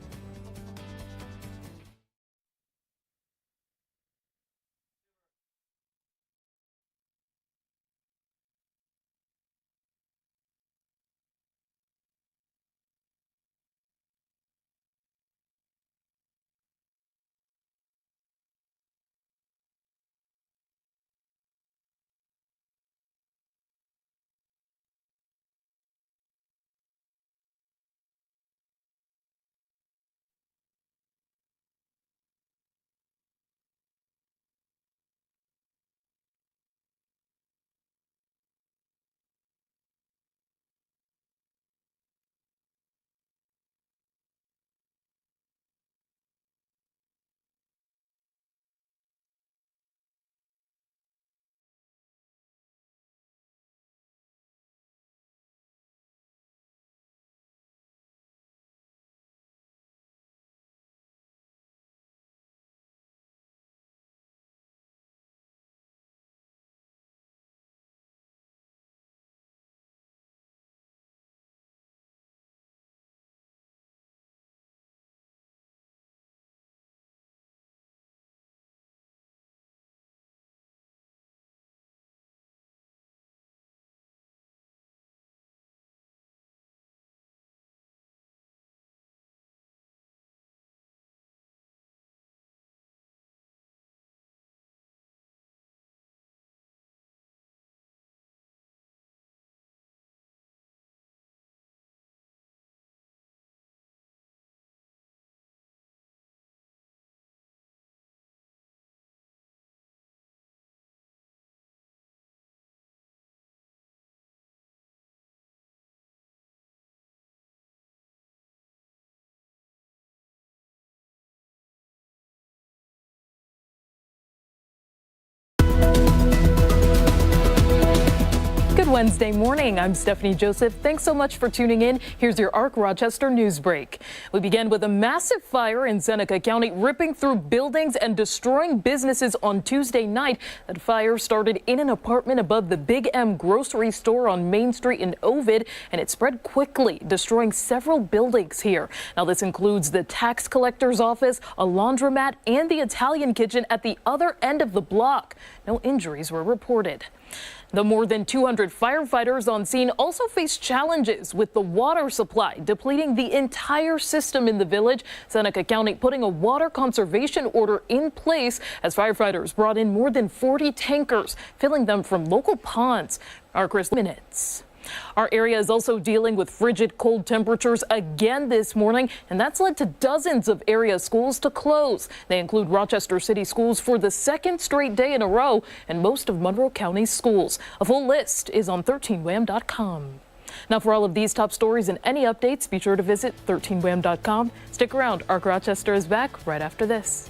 I: Wednesday morning. I'm Stephanie Joseph. Thanks so much for tuning in. Here's your ARC Rochester news break. We begin with a massive fire in Seneca County, ripping through buildings and destroying businesses on Tuesday night. That fire started in an apartment above the Big M grocery store on Main Street in Ovid, and it spread quickly, destroying several buildings here. Now, this includes the tax collector's office, a laundromat, and the Italian kitchen at the other end of the block. No injuries were reported. The more than 200 firefighters on scene also face challenges with the water supply, depleting the entire system in the village. Seneca County putting a water conservation order in place as firefighters brought in more than 40 tankers, filling them from local ponds. Our Chris minutes. Our area is also dealing with frigid cold temperatures again this morning, and that's led to dozens of area schools to close. They include Rochester City Schools for the second straight day in a row and most of Monroe County's schools. A full list is on 13wham.com. Now, for all of these top stories and any updates, be sure to visit 13wham.com. Stick around. ARC Rochester is back right after this.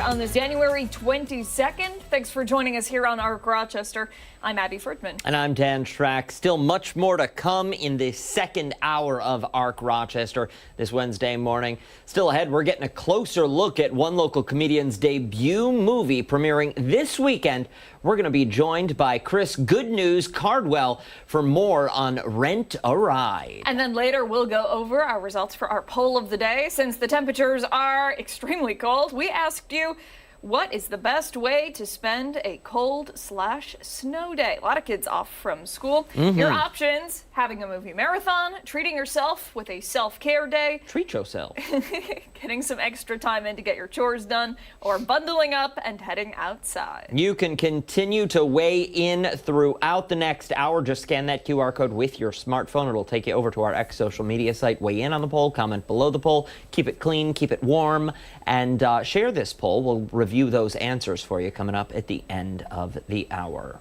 A: On this January 22nd. Thanks for joining us here on ARC Rochester. I'm Abby Fridman.
B: And I'm Dan Schrack. Still much more to come in this second hour of ARC Rochester this Wednesday morning. Still ahead, we're getting a closer look at one local comedian's debut movie premiering this weekend. We're going to be joined by Goodknews Cardwell for more on Rent a Ride.
A: And then later we'll go over our results for our poll of the day. Since the temperatures are extremely cold, we asked you, what is the best way to spend a cold/snow day? A lot of kids off from school. Your options: having a movie marathon, treating yourself with a self-care day,
B: treat yourself,
A: getting some extra time in to get your chores done, or bundling up and heading outside.
B: You can continue to weigh in throughout the next hour. Just scan that QR code with your smartphone. It'll take you over to our X social media site. Weigh in on the poll, comment below the poll, keep it clean, keep it warm, and share this poll. We'll review those answers for you coming up at the end of the hour.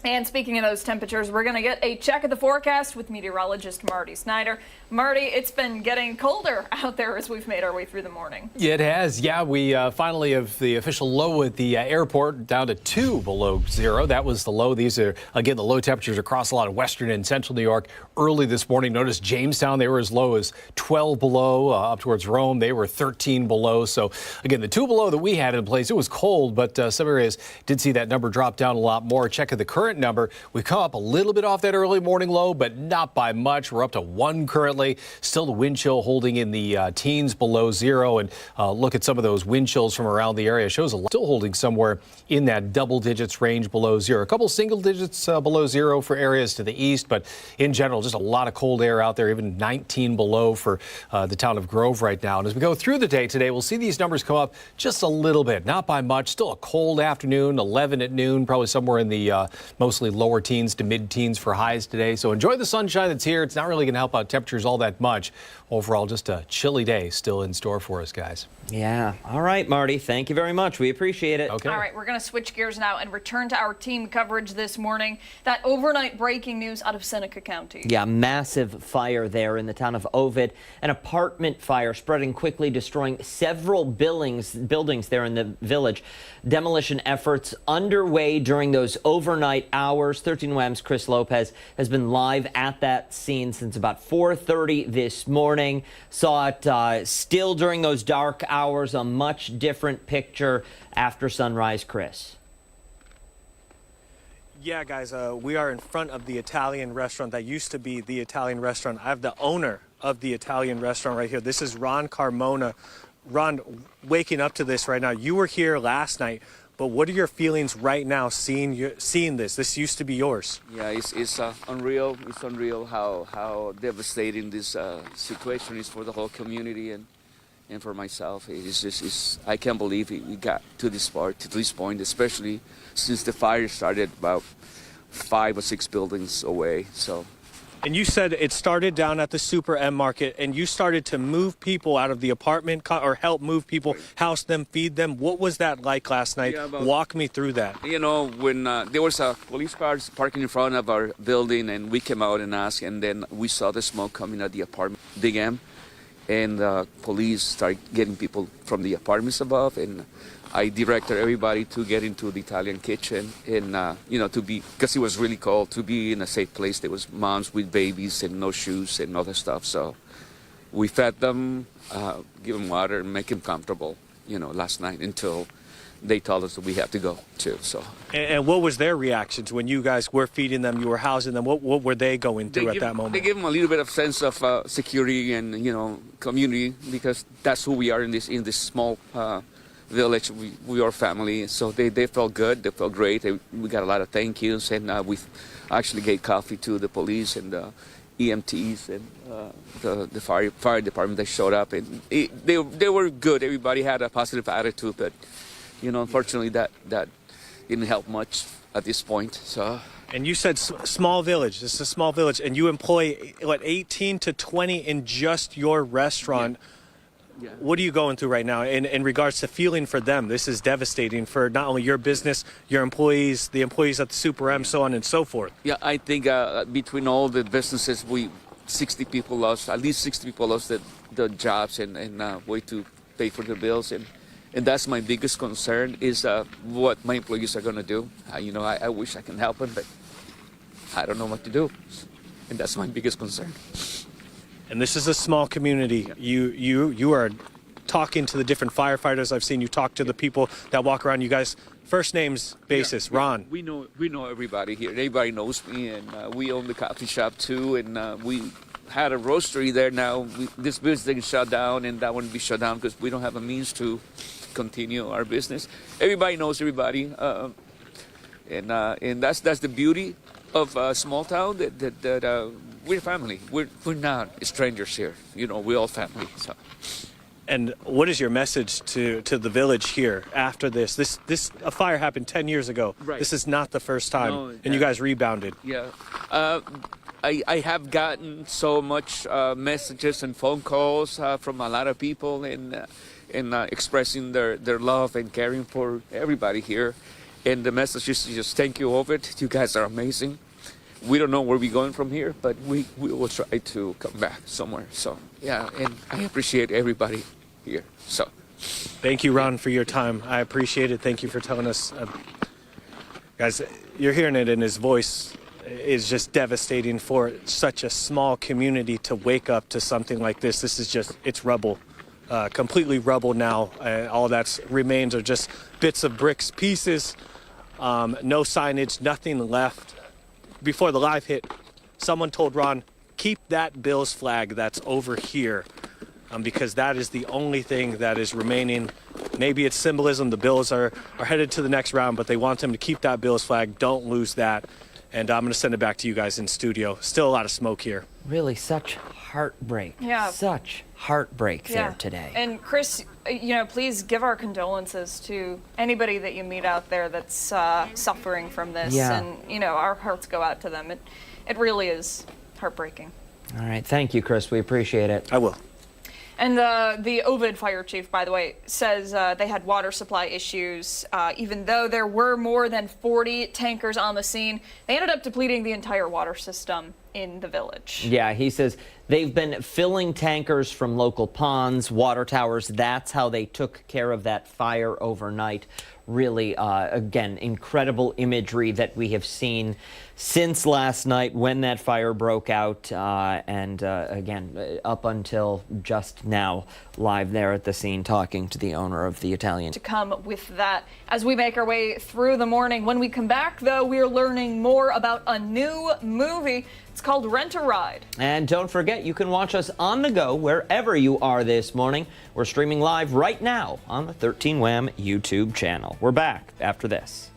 A: And speaking of those temperatures, we're going to get a check of the forecast with meteorologist Marty Snyder. Marty, it's been getting colder out there as we've made our way through the morning.
D: It has. Yeah, we finally have the official low at the airport down to 2 below zero. That was the low. These are, again, the low temperatures across a lot of western and central New York early this morning. Notice Jamestown, they were as low as 12 below. Up towards Rome, they were 13 below. So, again, the 2 below that we had in place, it was cold, but some areas did see that number drop down a lot more. Check of the current number. We've come up a little bit off that early morning low, but not by much. We're up to 1 currently. Still the wind chill holding in the teens below zero. And look at some of those wind chills from around the area. Shows still holding somewhere in that double digits range below zero. A couple single digits below zero for areas to the east, but in general, just a lot of cold air out there, even 19 below for the town of Grove right now. And as we go through the day today, we'll see these numbers come up just a little bit, not by much. Still a cold afternoon, 11 at noon, probably somewhere in the mostly lower teens to mid-teens for highs today. So enjoy the sunshine that's here. It's not really going to help out temperatures all that much. Overall, just a chilly day still in store for us, guys.
B: Yeah. All right, Marty. Thank you very much. We appreciate it.
D: Okay.
A: All right, we're going to switch gears now and return to our team coverage this morning. That overnight breaking news out of Seneca County.
B: Yeah, massive fire there in the town of Ovid. An apartment fire spreading quickly, destroying several buildings there in the village. Demolition efforts underway during those overnight hours. 13 WAM's Chris Lopez has been live at that scene since about 4:30 this morning. Saw it still during those dark hours, a much different picture after sunrise, Chris.
C: Yeah, guys, we are in front of the Italian restaurant that used to be the Italian restaurant. I have the owner of the Italian restaurant right here. This is Ron Carmona. Ron, waking up to this right now, you were here last night, but what are your feelings right now seeing this? This used to be yours.
N: Yeah, it's unreal. It's unreal how devastating this situation is for the whole community and for myself. I can't believe we got to this point, especially since the fire started about 5 or 6 buildings away. So.
C: And you said it started down at the Super M Market, and you started to move people out of the apartment or help move people, house them, feed them. What was that like last night? Yeah, walk me through that.
N: You know, when there was a police car parking in front of our building, and we came out and asked, and then we saw the smoke coming at the apartment, Big M, and police started getting people from the apartments above, and I directed everybody to get into the Italian kitchen and, you know, because it was really cold, to be in a safe place. There was moms with babies and no shoes and other stuff. So we fed them, give them water and make them comfortable, you know, last night until they told us that we had to go too. So.
C: And what was their reactions when you guys were feeding them, you were housing them? What were they going through at that moment?
N: They give them a little bit of sense of security and, you know, community, because that's who we are in this small village. We are family, so they felt good. They felt great. We got a lot of thank yous, and we actually gave coffee to the police and the EMTs and the fire department that showed up, and they were good. Everybody had a positive attitude, but you know, unfortunately, that didn't help much at this point. So.
C: And you said small village. This is a small village, and you employ 18 to 20 in just your restaurant. Yeah. Yeah. What are you going through right now in regards to feeling for them? This is devastating for not only your business, your employees, the employees at the Super M, so on and so forth.
N: Yeah, I think between all the businesses, at least 60 people lost the jobs and way to pay for the bills. And that's my biggest concern is what my employees are going to do. You know, I wish I can help them, but I don't know what to do. And that's my biggest concern.
C: And this is a small community. You are talking to the different firefighters. I've seen you talk to the people that walk around. You guys, first names basis, yeah, Ron.
N: We know everybody here. Everybody knows me, and we own the coffee shop too. And we had a roastery there. Now this building is shut down, and that one will be shut down because we don't have a means to continue our business. Everybody knows everybody, and that's the beauty of a small town that we're family. We're not strangers here. You know, we're all family. So.
C: And what is your message to the village here after this? A fire happened 10 years ago.
N: Right.
C: This is not the first time, and you guys rebounded.
N: Yeah. I have gotten so much messages and phone calls from a lot of people and expressing their love and caring for everybody here. And the message is just thank you, Ovid. You guys are amazing. We don't know where we're going from here, but we will try to come back somewhere. So, yeah, and I appreciate everybody here. So,
C: thank you, Ron, for your time. I appreciate it. Thank you for telling us. Guys, you're hearing it in his voice. Is just devastating for such a small community to wake up to something like this. This is just, it's rubble. Completely rubble now. All that remains are just bits of bricks, pieces, no signage, nothing left. Before the live hit, someone told Ron, keep that Bills flag that's over here, because that is the only thing that is remaining. Maybe it's symbolism. The Bills are headed to the next round, but they want them to keep that Bills flag. Don't lose that. And I'm going to send it back to you guys in studio. Still a lot of smoke here.
B: Really, such heartbreak.
A: Yeah.
B: Such heartbreak there today.
A: And Chris, please give our condolences to anybody that you meet out there that's suffering from this.
B: Yeah.
A: And, our hearts go out to them. It really is heartbreaking.
B: All right. Thank you, Chris. We appreciate it.
C: I will.
A: And the Ovid fire chief, by the way, says they had water supply issues. Even though there were more than 40 tankers on the scene, they ended up depleting the entire water system in the village.
B: Yeah, he says they've been filling tankers from local ponds, water towers. That's how they took care of that fire overnight. Really, again, incredible imagery that we have seen since last night when that fire broke out. And again, up until just now, live there at the scene talking to the owner of the Italian.
A: To come with that as we make our way through the morning. When we come back, though, we're learning more about a new movie. It's called Rent a Ride.
B: And don't forget, you can watch us on the go wherever you are this morning. We're streaming live right now on the 13 Wham YouTube channel. We're back after this.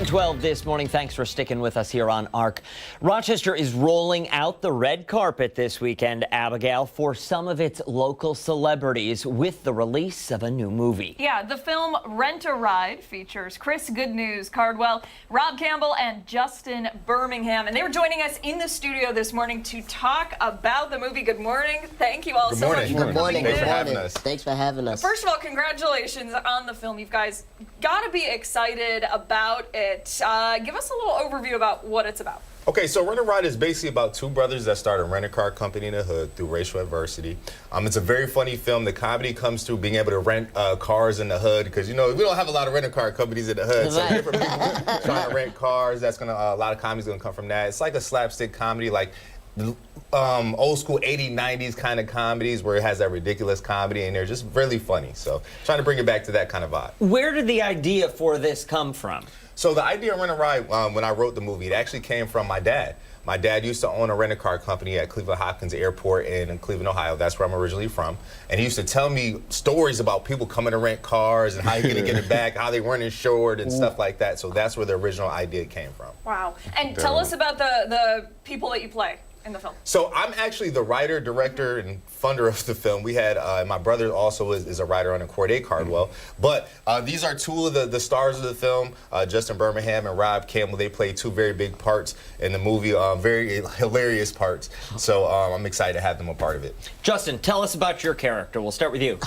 B: .12 this morning. Thanks for sticking with us here on ARC. Rochester is rolling out the red carpet this weekend, Abigail, for some of its local celebrities with the release of a new movie.
A: Yeah, the film Rent a Ride features Chris Goodknews, Cardwell, Rob Campbell, and Justin Birmingham. And they were joining us in the studio this morning to talk about the movie. Good morning. Thank you all so much for coming in.
O: Thanks for having us. Thanks for having us.
A: First of all, congratulations on the film. You guys got to be excited about it. Give us a little overview about what it's about.
P: Okay, so Rent a Ride is basically about two brothers that start a rent-a-car company in the hood through racial adversity. It's a very funny film. The comedy comes through being able to rent cars in the hood because, you know, we don't have a lot of rent-a-car companies in the hood. So different people trying to rent cars, that's going to, a lot of comedy's going to come from that. It's like a slapstick comedy, like old school 80s, 90s kind of comedies where it has that ridiculous comedy and they're just really funny. So trying to bring it back to that kind of vibe.
B: Where did the idea for this come from?
P: So the idea of Rent a Ride, when I wrote the movie, it actually came from my dad. My dad used to own a rent-a-car company at Cleveland Hopkins Airport in Cleveland, Ohio. That's where I'm originally from. And he used to tell me stories about people coming to rent cars and how you're going to get it back, how they weren't insured and stuff like that. So that's where the original idea came from.
A: Wow. And tell us about the people that you play in the film.
P: So I'm actually the writer, director, and funder of the film. We had, my brother also is a writer on the Corday Cardwell. But these are two of the stars of the film, Justin Birmingham and Rob Campbell. They played two very big parts in the movie, very hilarious parts. So I'm excited to have them a part of it. Justin,
B: tell us about your character. We'll start with you.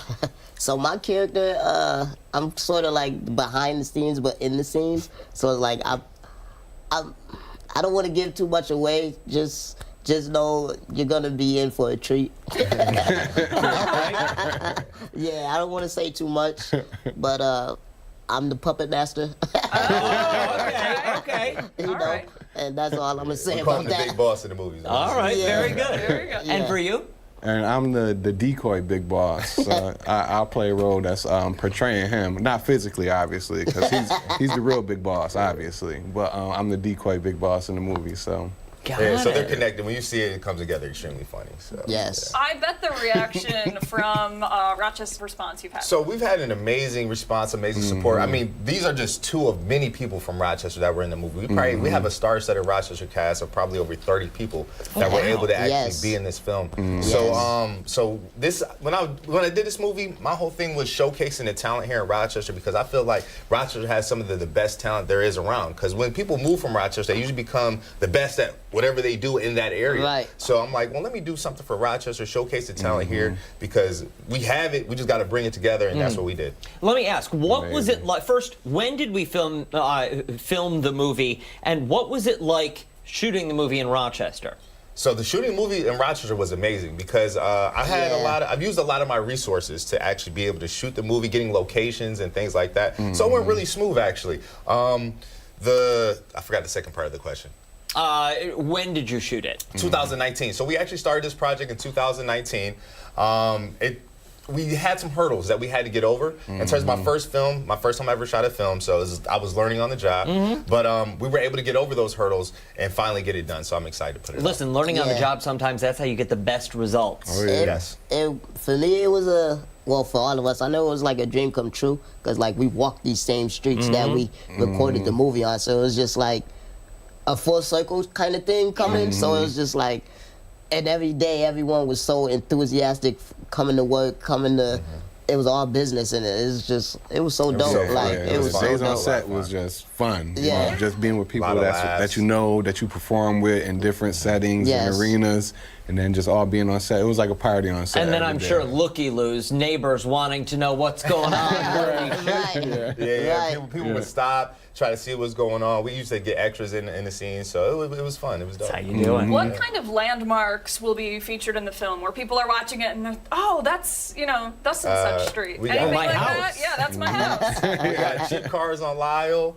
O: So my character, I'm sort of like behind the scenes, but in the scenes. So it's like I don't want to give too much away. Just know you're gonna be in for a treat. Yeah, I don't want to say too much, but I'm the puppet master.
B: Okay.
O: You know, and that's all I'm gonna say
P: We call
O: about
P: him the
O: that.
P: big boss in the movies.
B: All right, very good.
A: Very good.
B: And for you?
Q: And I'm the decoy big boss. So I'll play a role that's portraying him, not physically, obviously, because he's the real big boss, obviously. But I'm the decoy big boss in the movie, so.
P: Yeah, so they're connected. When you see it, it comes together extremely funny. So,
O: yes.
A: I bet the reaction from Rochester's response you've had.
P: So we've had an amazing response, amazing support. I mean, these are just two of many people from Rochester that were in the movie. We have a star-studded Rochester cast of probably over 30 people that were able to actually be in this film. So this when I did this movie, my whole thing was showcasing the talent here in Rochester because I feel like Rochester has some of the best talent there is around. Because when people move from Rochester, they usually become the best at whatever they do in that area.
O: Right.
P: So I'm like, well, let me do something for Rochester, showcase the talent here because we have it. We just got to bring it together, and that's what we did.
B: Let me ask, what was it like? First, when did we film the movie, and what was it like shooting the movie in Rochester?
P: So the shooting the movie in Rochester was amazing because I've used a lot of my resources to actually be able to shoot the movie, getting locations and things like that. So it went really smooth, actually. I forgot the second part of the question.
B: When did you shoot it?
P: 2019. So we actually started this project in 2019. We had some hurdles that we had to get over. In terms of my first film, my first time I ever shot a film, so I was learning on the job. But we were able to get over those hurdles and finally get it done. So I'm excited to put it
B: Listen, learning on the job, sometimes that's how you get the best results.
P: Oh, yeah. Yes.
O: For me, it was well, for all of us, I know it was like a dream come true because like we walked these same streets that we recorded the movie on. So it was just like a full circle kind of thing coming. So it was just like, and every day everyone was so enthusiastic coming to work, it was all business in it. It was so dope. It was so
Q: Days on
O: dope.
Q: set was just fun.
O: Yeah.
Q: You know, just being with people that you know, that you perform with in different settings and arenas, and then just all being on set. It was like a party on set.
B: And then I'm sure looky-loos, neighbors wanting to know what's going on.
P: People would stop, try to see what's going on. We used to get extras in the scene, so it was fun. It was dope.
B: How you doing?
A: What kind of landmarks will be featured in the film where people are watching it and they're, oh, that's, thus and such street? Anything like that? Yeah, that's my house.
P: We got cheap cars on Lyle.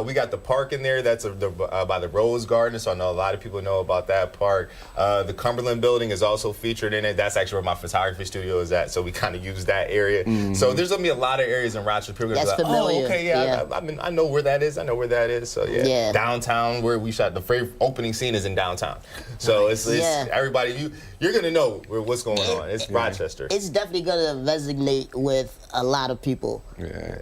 P: We got the park in there that's by the Rose Garden, so I know a lot of people know about that park. The Cumberland building is also featured in it. That's actually where my photography studio is at, so we kind of use that area. So there's going to be a lot of areas in Rochester. People are going to be like,
O: familiar.
P: oh, okay, I know where that is. I know where that is. So, yeah. Downtown, where we shot, the very opening scene is in downtown. So it's everybody, you're going to know what's going on. It's Rochester.
O: It's definitely going to resonate with a lot of people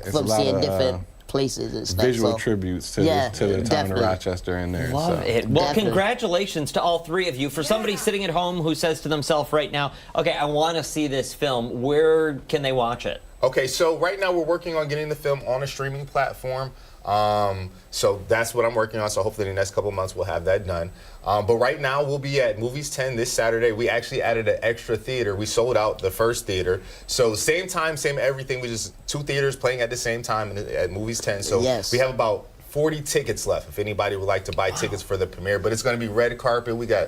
O: from seeing different places and stuff.
Q: Visual tributes to the town of Rochester in there.
B: Love it. Well, congratulations to all three of you. For somebody sitting at home who says to themselves right now, okay, I want to see this film, where can they watch it?
P: Okay, so right now we're working on getting the film on a streaming platform. So that's what I'm working on. So hopefully in the next couple of months we'll have that done. But right now we'll be at Movies 10 this Saturday. We actually added an extra theater. We sold out the first theater. So same time, same everything. We just 2 theaters playing at the same time at Movies 10. So we have about 40 tickets left if anybody would like to buy tickets for the premiere. But it's going to be red carpet. We got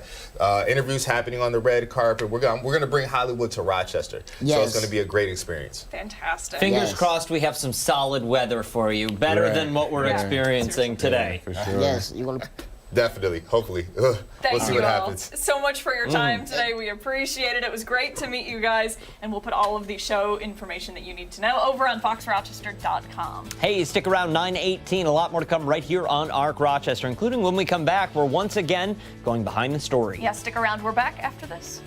P: interviews happening on the red carpet. We're going to bring Hollywood to Rochester.
O: Yes.
P: So it's going to be a great experience.
A: Fantastic.
B: Fingers crossed we have some solid weather for you. Better than what we're experiencing today.
Q: For sure.
O: Yes, you're gonna.
P: Definitely. Hopefully.
A: Thank
P: we'll see
A: you
P: what
A: all
P: happens.
A: so much for your time today. We appreciate it. It was great to meet you guys, and we'll put all of the show information that you need to know over on foxrochester.com.
B: Hey, stick around 9:18. A lot more to come right here on ARC Rochester, including when we come back. We're once again going behind the story.
A: Yeah, stick around. We're back after this.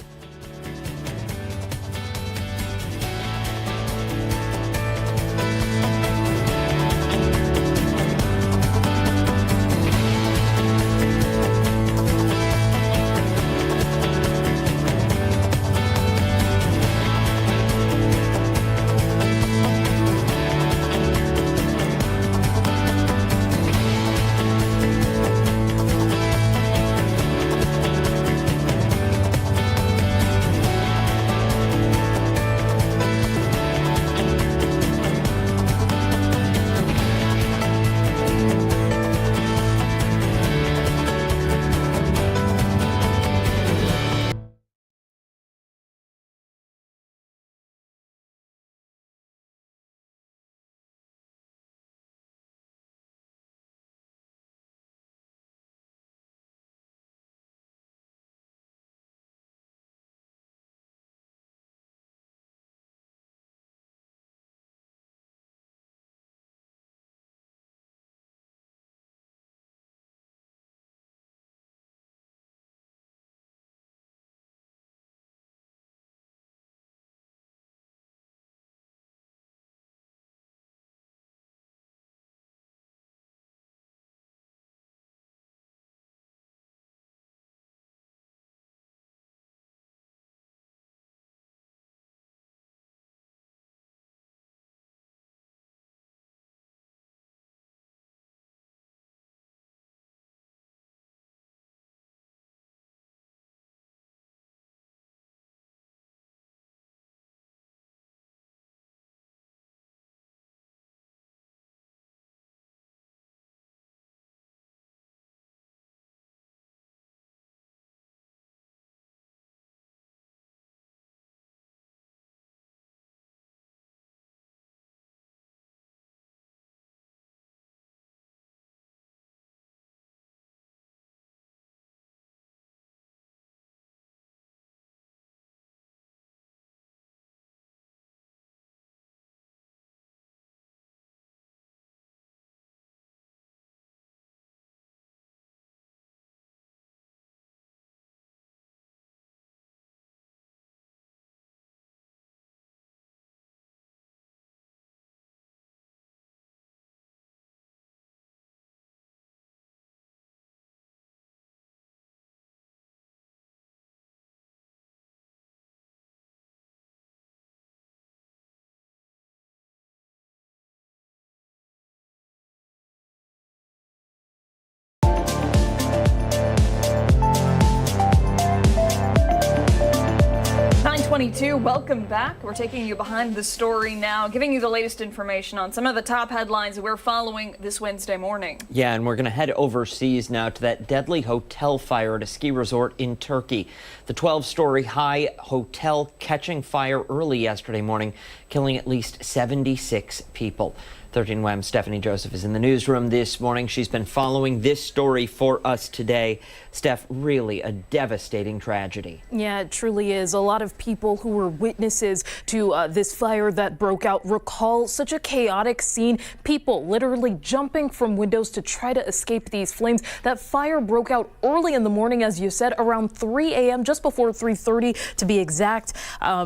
A: Welcome back. We're taking you behind the story now, giving you the latest information on some of the top headlines that we're following this Wednesday morning.
B: Yeah, and we're going to head overseas now to that deadly hotel fire at a ski resort in Turkey. The 12-story high hotel catching fire early yesterday morning, killing at least 76 people. 13 WHAM's Stephanie Joseph is in the newsroom this morning. She's been following this story for us today. Steph, really a devastating tragedy.
I: Yeah, it truly is. A lot of people who were witnesses to this fire that broke out recall such a chaotic scene. People literally jumping from windows to try to escape these flames. That fire broke out early in the morning, as you said, around 3 a.m., just before 3:30 to be exact.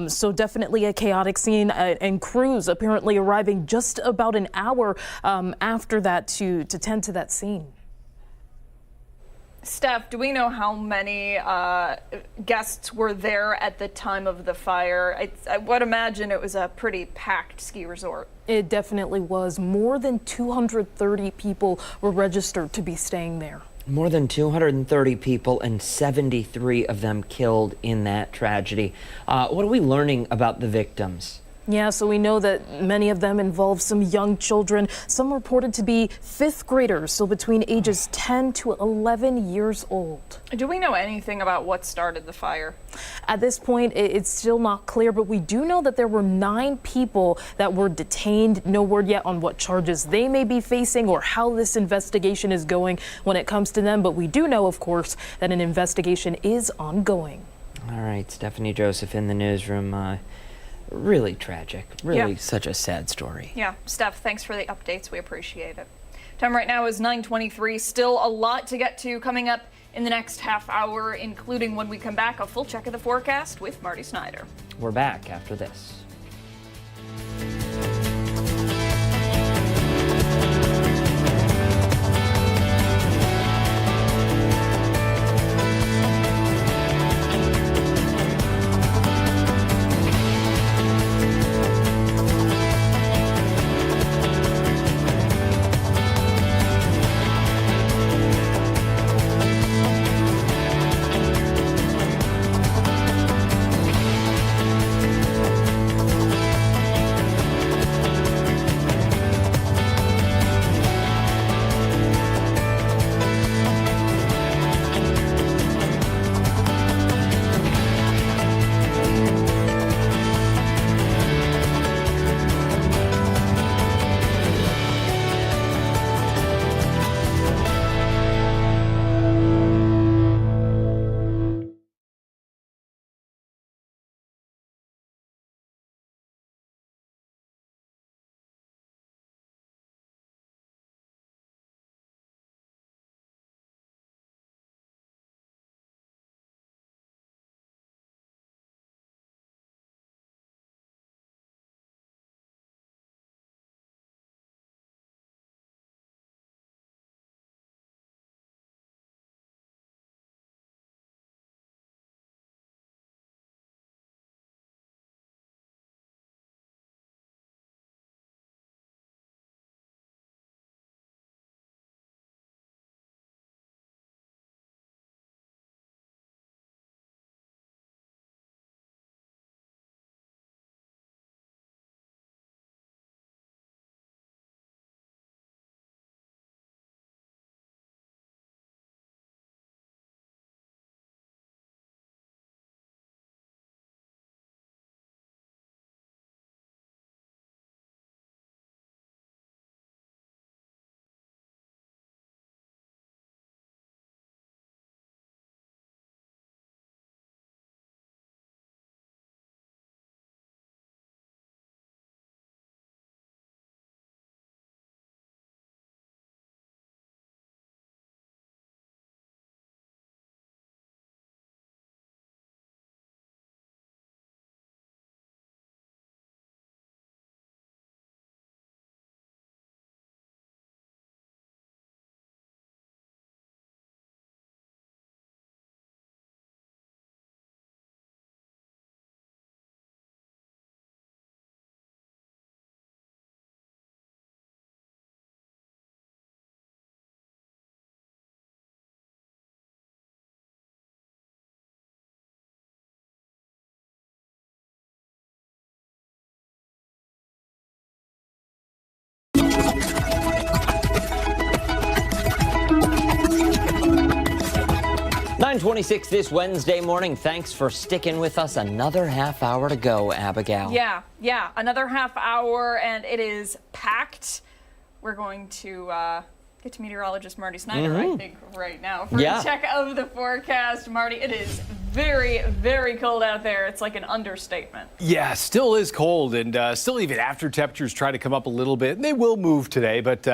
I: So definitely a chaotic scene, and crews apparently arriving just about an hour after that to tend to that scene.
A: Steph, do we know how many guests were there at the time of the fire? I would imagine it was a pretty packed ski resort.
I: It definitely was. More than 230 people were registered to be staying there.
B: More than 230 people and 73 of them killed in that tragedy. What are we learning about the victims?
I: Yeah, so we know that many of them involve some young children, some reported to be 5th graders, so between ages 10 to 11 years old.
A: Do we know anything about what started the fire?
I: At this point, it's still not clear, but we do know that there were 9 people that were detained. No word yet on what charges they may be facing or how this investigation is going when it comes to them, but we do know, of course, that an investigation is ongoing.
B: All right, Stephanie Joseph in the newsroom. Really tragic. Really such a sad story.
A: Yeah, Steph, thanks for the updates. We appreciate it. Time right now is 9:23. Still a lot to get to coming up in the next half hour, including when we come back, a full check of the forecast with Marty Snyder.
B: We're back after this. .26 this Wednesday morning. Thanks for sticking with us. Another half hour to go, Abigail.
A: Yeah, another half hour, and it is packed. We're going to get to meteorologist Marty Snyder, I think, right now for a check of the forecast. Marty, it is very, very cold out there. It's like an understatement.
D: Yeah, still is cold, and still even after temperatures try to come up a little bit, and they will move today, but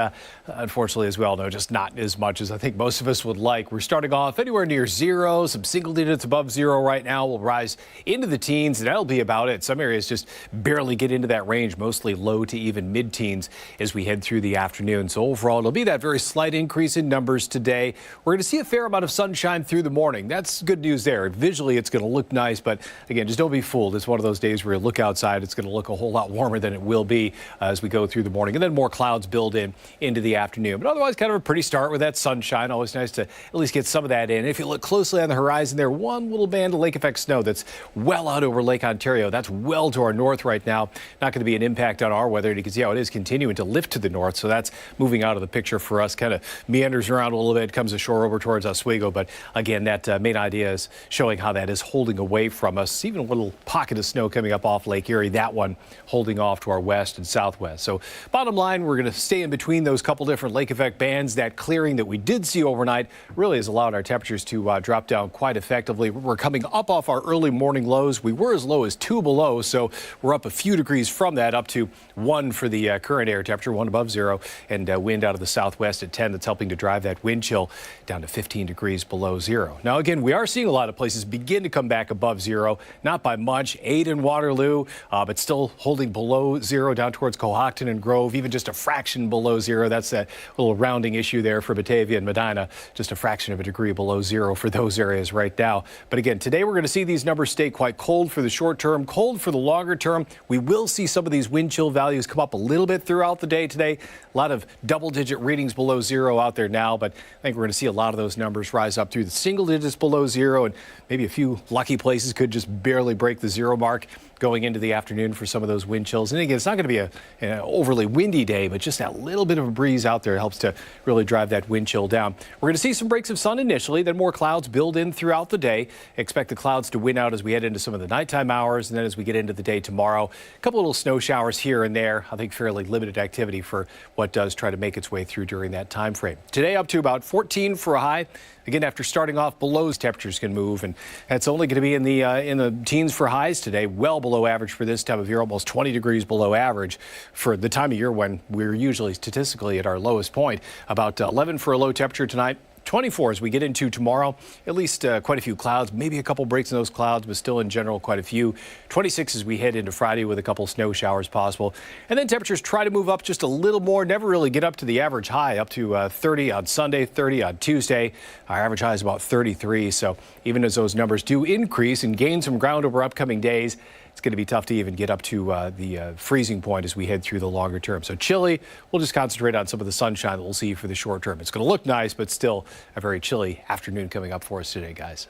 D: unfortunately, as we all know, just not as much as I think most of us would like. We're starting off anywhere near 0, some single digits above 0 right now. We'll rise into the teens, and that'll be about it. Some areas just barely get into that range, mostly low to even mid-teens as we head through the afternoon. So overall, it'll be that very slight increase in numbers today. We're going to see a fair amount of sunshine through the morning. That's good news there. Visually, it's going to look nice, but again, just don't be fooled. It's one of those days where you look outside, it's going to look a whole lot warmer than it will be as we go through the morning, and then more clouds build in into the afternoon. But otherwise, kind of a pretty start with that sunshine. Always nice to at least get some of that in. If you look closely on the horizon there, one little band of lake effect snow that's well out over Lake Ontario. That's well to our north right now. Not going to be an impact on our weather. And you can see how it is continuing to lift to the north. So that's moving out of the picture for us, kind of meanders around a little bit, comes ashore over towards Oswego. But again, that main idea is showing how that is holding away from us. Even a little pocket of snow coming up off Lake Erie, that one holding off to our west and southwest. So bottom line, we're going to stay in between those couple different lake effect bands. That clearing that we did see overnight really has allowed our temperatures to drop down quite effectively. We're coming up off our early morning lows. We were as low as 2 below, so we're up a few degrees from that, up to 1 for the current air temperature, 1 above 0, and wind out of the southwest at 10 that's helping to drive that wind chill down to 15 degrees below 0. Now again, we are seeing a lot of places begin to come back above 0, not by much. 8 in Waterloo, but still holding below 0 down towards Cohocton and Grove, even just a fraction below 0. That's that little rounding issue there for Batavia and Medina, just a fraction of a degree below 0 for those areas right now. But again, today we're going to see these numbers stay quite cold for the short term, cold for the longer term. We will see some of these wind chill values come up a little bit throughout the day today. A lot of double-digit readings below 0 out there now, but I think we're going to see a lot of those numbers rise up through the single digits below 0, and maybe a few lucky places could just barely break the 0 mark going into the afternoon for some of those wind chills. And again, it's not going to be an overly windy day, but just that little bit of a breeze out there helps to really drive that wind chill down. We're going to see some breaks of sun initially, then more clouds build in throughout the day. Expect the clouds to win out as we head into some of the nighttime hours, and then as we get into the day tomorrow, a couple little snow showers here and there. I think fairly limited activity for what does try to make its way through during that time frame. Today up to about 14 for a high. Again, after starting off below, temperatures can move, and that's only going to be in the teens for highs today, well below average for this time of year, almost 20 degrees below average for the time of year when we're usually statistically at our lowest point. About 11 for a low temperature tonight. 24 as we get into tomorrow, at least quite a few clouds, maybe a couple breaks in those clouds, but still in general quite a few. 26 as we head into Friday with a couple snow showers possible. And then temperatures try to move up just a little more, never really get up to the average high, up to 30 on Sunday, 30 on Tuesday. Our average high is about 33, so even as those numbers do increase and gain some ground over upcoming days, it's going to be tough to even get up to the freezing point as we head through the longer term. So chilly, we'll just concentrate on some of the sunshine that we'll see for the short term. It's going to look nice, but still a very chilly afternoon coming up for us today, guys.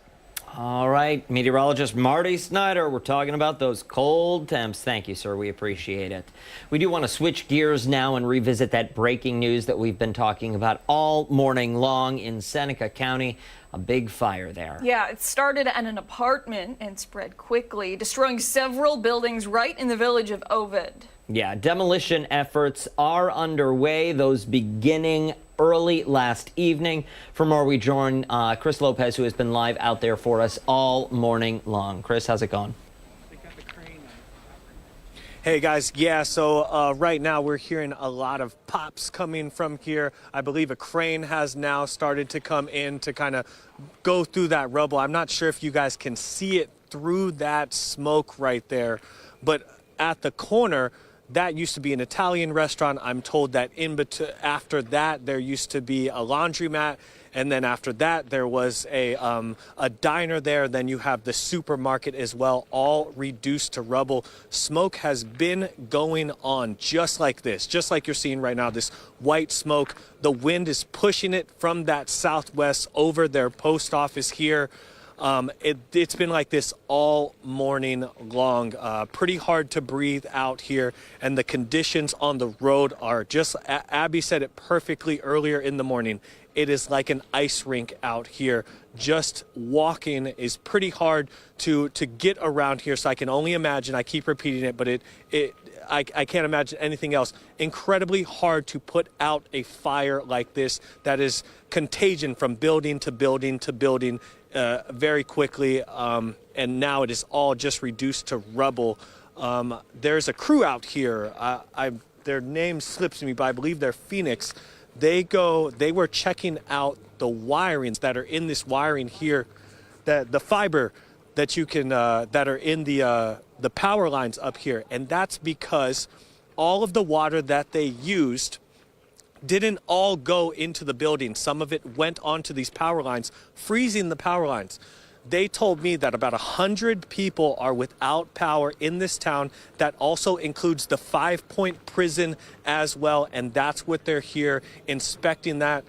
B: All right, meteorologist Marty Snyder, we're talking about those cold temps. Thank you, sir. We appreciate it. We do want to switch gears now and revisit that breaking news that we've been talking about all morning long in Seneca County. A big fire there.
A: Yeah, it started at an apartment and spread quickly, destroying several buildings right in the village of Ovid.
B: Yeah, demolition efforts are underway, those beginning early last evening. For more, we join Chris Lopez, who has been live out there for us all morning long. Chris, how's it going?
C: Hey guys, yeah, so right now we're hearing a lot of pops coming from here. I believe a crane has now started to come in to kind of go through that rubble. I'm not sure if you guys can see it through that smoke right there, but at the corner, that used to be an Italian restaurant. I'm told that after that, there used to be a laundromat. And then after that, there was a diner there. Then you have the supermarket as well, all reduced to rubble. Smoke has been going on just like this, just like you're seeing right now, this white smoke. The wind is pushing it from that southwest over their post office here. It's been like this all morning long. Pretty hard to breathe out here. And the conditions on the road are just, Abby said it perfectly earlier in the morning. It is like an ice rink out here. Just walking is pretty hard to get around here. So I can only imagine, I keep repeating it, but I can't imagine anything else. Incredibly hard to put out a fire like this that is contagion from building to building to building very quickly. And now it is all just reduced to rubble. There's a crew out here. Their name slips me, but I believe they're Phoenix. They were checking out the wirings that are in this wiring here, the fiber that you can that are in the power lines up here, and that's because all of the water that they used didn't all go into the building. Some of it went onto these power lines, freezing the power lines. They told me that about 100 people are without power in this town. That also includes the 5-Point prison as well, and that's what they're here inspecting that.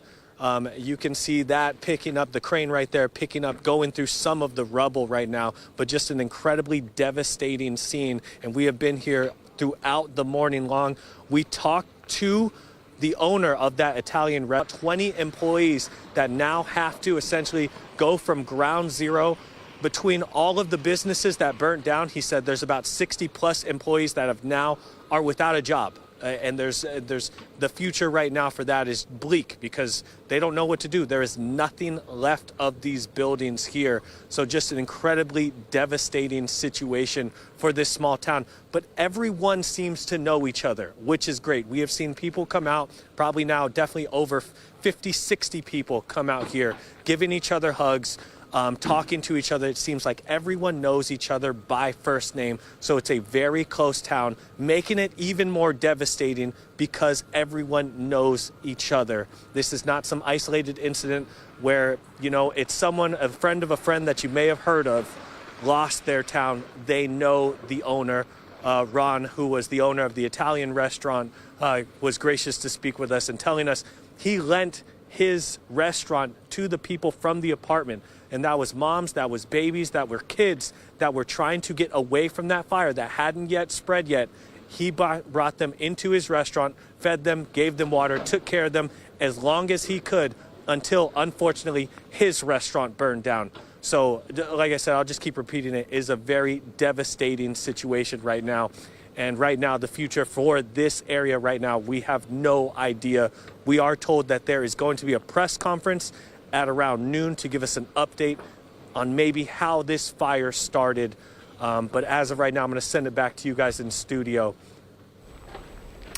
C: You can see that picking up, the crane right there, picking up, going through some of the rubble right now, but just an incredibly devastating scene. And we have been here throughout the morning long. We talked to the owner of that Italian restaurant, 20 employees that now have to essentially go from ground zero. Between all of the businesses that burnt down, he said there's about 60 plus employees that have now are without a job. And there's the future right now for that is bleak because they don't know what to do. There is nothing left of these buildings here. So just an incredibly devastating situation for this small town. But everyone seems to know each other, which is great. We have seen people come out, probably now definitely over 50, 60 people come out here, giving each other hugs, talking to each other. It seems like everyone knows each other by first name. So it's a very close town, making it even more devastating because everyone knows each other. This is not some isolated incident where, you know, it's someone, a friend of a friend that you may have heard of, lost their town. They know the owner. Ron, who was the owner of the Italian restaurant, was gracious to speak with us and telling us he lent his restaurant to the people from the apartment. And that was moms, that was babies, that were kids that were trying to get away from that fire that hadn't yet spread yet. He brought them into his restaurant, fed them, gave them water, took care of them as long as he could until, unfortunately, his restaurant burned down. So, like I said, I'll just keep repeating it, is a very devastating situation right now. And right now, the future for this area right now, we have no idea. We are told that there is going to be a press conference at around noon to give us an update on maybe how this fire started. But as of right now, I'm going to send it back to you guys in studio.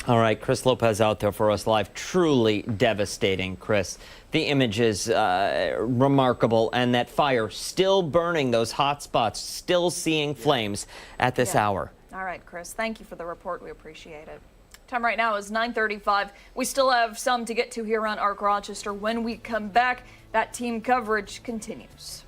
B: All right, Chris Lopez out there for us live. Truly devastating, Chris. The image is remarkable, and that fire still burning, those hot spots, still seeing flames at this hour.
A: All right, Chris, thank you for the report. We appreciate it. Time right now is 9:35. We still have some to get to here on Arc Rochester. When we come back, that team coverage continues.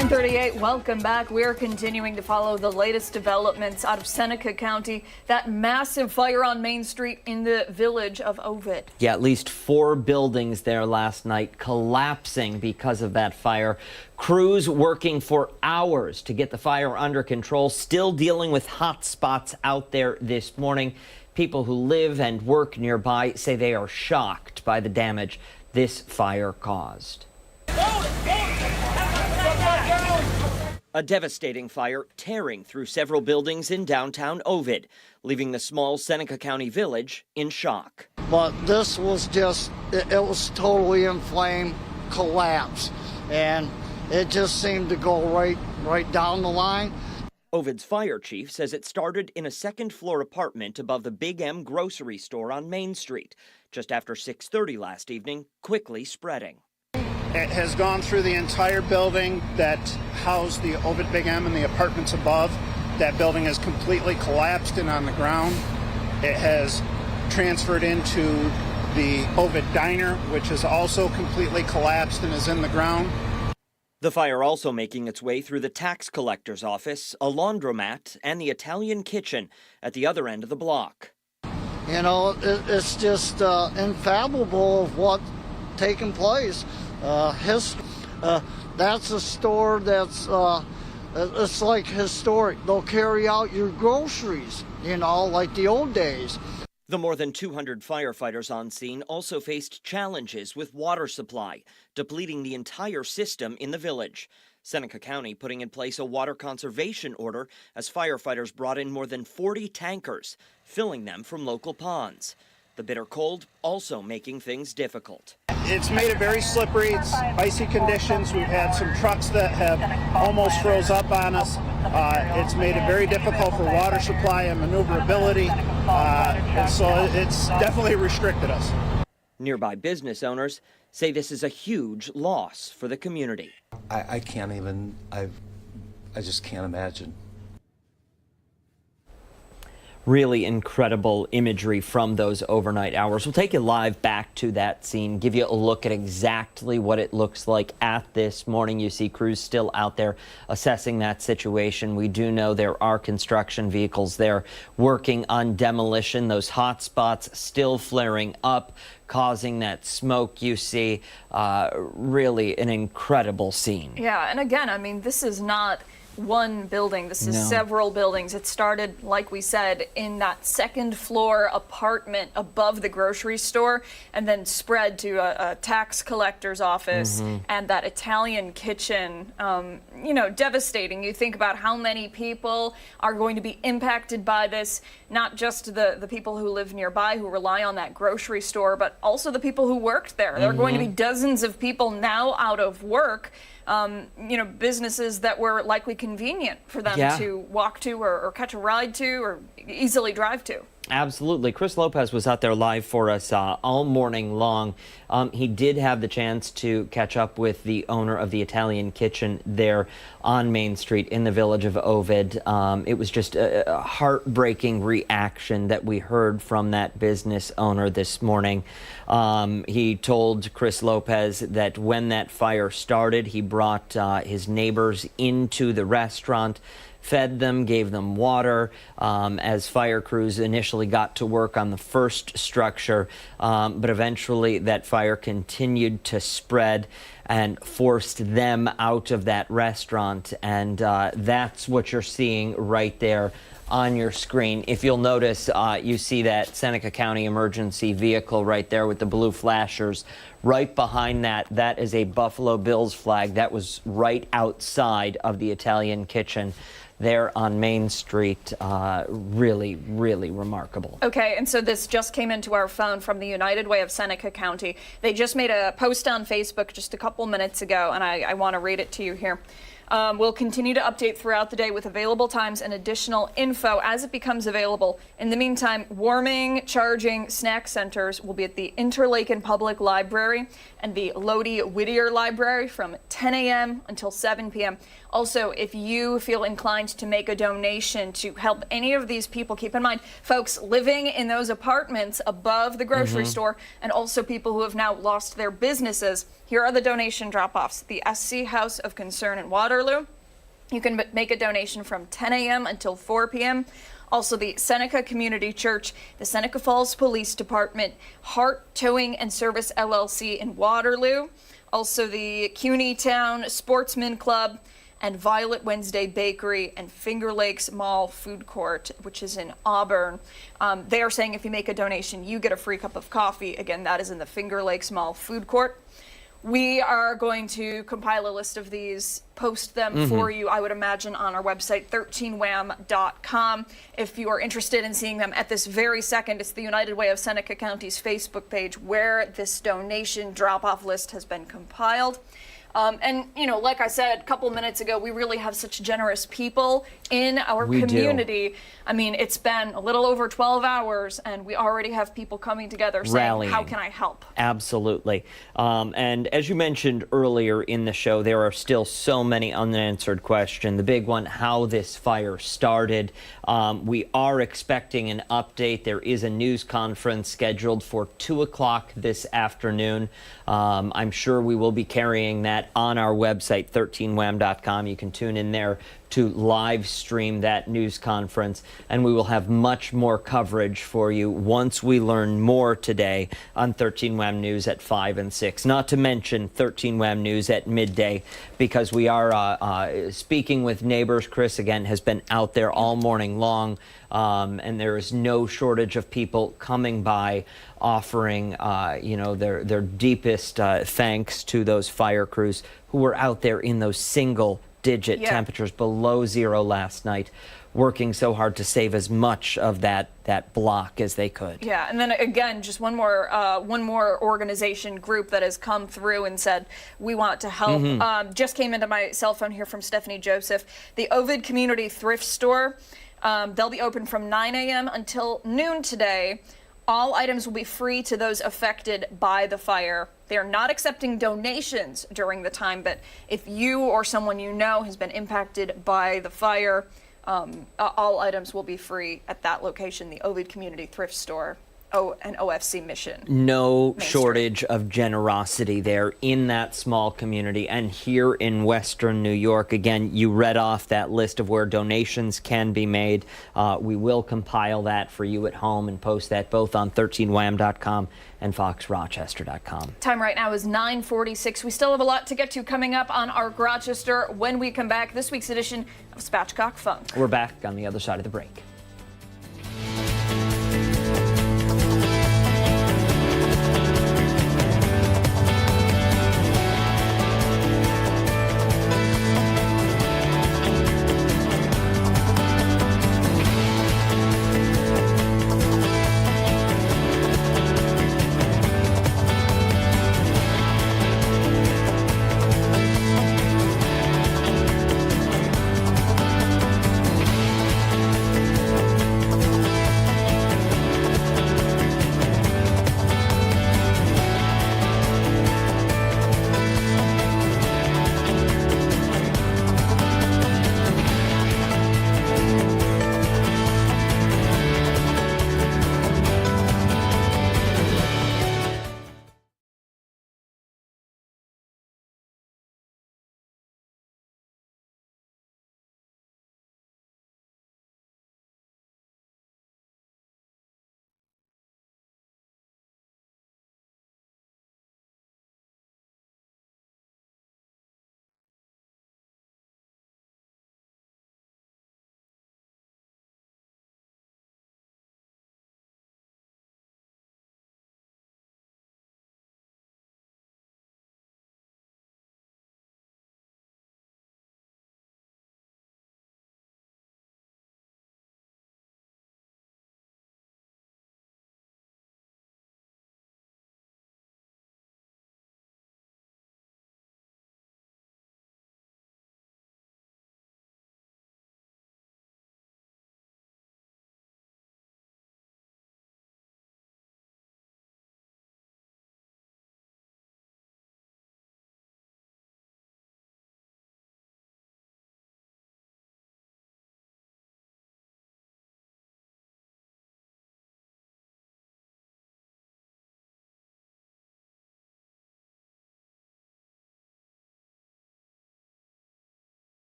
A: 9:38, welcome back. We're continuing to follow the latest developments out of Seneca County, that massive fire on Main Street in the village of Ovid.
B: Yeah, at least 4 buildings there last night collapsing because of that fire. Crews working for hours to get the fire under control, still dealing with hot spots out there this morning. People who live and work nearby say they are shocked by the damage this fire caused. A devastating fire tearing through several buildings in downtown Ovid, leaving the small Seneca County village in shock.
E: But this was just, it was totally in flame, collapse, and it just seemed to go right down the line.
B: Ovid's fire chief says it started in a second-floor apartment above the Big M grocery store on Main Street, just after 6:30 last evening, quickly spreading.
F: It has gone through the entire building that housed the Ovid Big M and the apartments above. That building has completely collapsed and on the ground. It has transferred into the Ovid Diner, which is also completely collapsed and is in the ground.
B: The fire also making its way through the tax collector's office, a laundromat, and the Italian kitchen at the other end of the block.
E: You know, it's just unfathomable of what's taking place. That's a store that's, it's like historic. They'll carry out your groceries, you know, like the old days.
B: The more than 200 firefighters on scene also faced challenges with water supply, depleting the entire system in the village. Seneca County putting in place a water conservation order as firefighters brought in more than 40 tankers, filling them from local ponds. The bitter cold also making things difficult.
F: It's made it very slippery. It's icy conditions. We've had some trucks that have almost froze up on us. It's made it very difficult for water supply and maneuverability. And so it's definitely restricted us.
B: Nearby business owners say this is a huge loss for the community.
G: I can't even, I just can't imagine.
B: Really incredible imagery from those overnight hours. We'll take you live back to that scene, give you a look at exactly what it looks like at this morning. You see crews still out there assessing that situation. We do know there are construction vehicles there working on demolition. Those hot spots still flaring up, causing that smoke you see. Really an incredible scene.
A: Yeah, and again, I mean, this is not one building. This is several buildings. It started, like we said, in that second floor apartment above the grocery store and then spread to a tax collector's office and that Italian kitchen. You know, devastating. You think about how many people are going to be impacted by this, not just the people who live nearby who rely on that grocery store, but also the people who worked there. There are going to be dozens of people now out of work. You know, businesses that were likely convenient for them to walk to or catch a ride to or easily drive to.
B: Absolutely. Chris Lopez was out there live for us all morning long. He did have the chance to catch up with the owner of the Italian kitchen there on Main Street in the village of Ovid. It was just a heartbreaking reaction that we heard from that business owner this morning. He told Chris Lopez that when that fire started, he brought his neighbors into the restaurant, fed them, gave them water as fire crews initially got to work on the first structure, but eventually that fire continued to spread and forced them out of that restaurant. And that's what you're seeing right there on your screen. If you'll notice, you see that Seneca County emergency vehicle right there with the blue flashers. Right behind that, that is a Buffalo Bills flag that was right outside of the Italian kitchen there on Main Street. Really, really remarkable.
A: Okay, and so this just came into our phone from the United Way of Seneca County. They just made a post on Facebook just a couple minutes ago, and I want to read it to you here. We'll continue to update throughout the day with available times and additional info as it becomes available. In the meantime, warming, charging, snack centers will be at the Interlaken Public Library and the Lodi Whittier Library from 10 a.m. until 7 p.m. Also, if you feel inclined to make a donation to help any of these people, keep in mind, folks living in those apartments above the grocery store and also people who have now lost their businesses, Here are the donation drop-offs. The SC House of Concern in Waterloo. You can make a donation from 10 a.m. until 4 p.m. Also, the Seneca Community Church, the Seneca Falls Police Department, Hart Towing and Service LLC in Waterloo. Also, the CUNY Town Sportsman Club, and Violet Wednesday Bakery and Finger Lakes Mall Food Court, which is in Auburn. They are saying if you make a donation, you get a free cup of coffee. Again, that is in the Finger Lakes Mall Food Court. We are going to compile a list of these, post them for you, I would imagine, on our website, 13wham.com. If you are interested in seeing them at this very second, it's the United Way of Seneca County's Facebook page where this donation drop-off list has been compiled. And, you know, like I said a couple minutes ago, we really have such generous people in our community. I mean, it's been a little over 12 hours, and we already have people coming together saying, how can I help?
B: Absolutely. And as you mentioned earlier in the show, there are still so many unanswered questions. The big one, how this fire started. We are expecting an update. There is a news conference scheduled for 2 o'clock this afternoon. I'm sure we will be carrying that on our website, 13wham.com. You can tune in there to live stream that news conference, and we will have much more coverage for you once we learn more today on 13 Wham News at 5 and 6. Not to mention 13 Wham News at midday, because we are speaking with neighbors. Chris, again, has been out there all morning long, and there is no shortage of people coming by offering their deepest thanks to those fire crews who were out there in those single-digit temperatures below zero last night, working so hard to save as much of that block as they could.
A: Yeah, and then again, just one more organization group that has come through and said we want to help. Just came into my cell phone here from Stephanie Joseph. The Ovid Community Thrift Store, they'll be open from 9 a.m. until noon today. All items will be free to those affected by the fire. They are not accepting donations during the time, but if you or someone you know has been impacted by the fire, all items will be free at that location, the Ovid Community Thrift Store. An OFC mission.
B: No shortage of generosity there in that small community and here in Western New York. Again, you read off that list of where donations can be made. We will compile that for you at home and post that both on 13wham.com and foxrochester.com.
A: Time right now is 9:46. We still have a lot to get to coming up on Arc Rochester when we come back. This week's edition of Spatchcock Funk.
B: We're back on the other side of the break.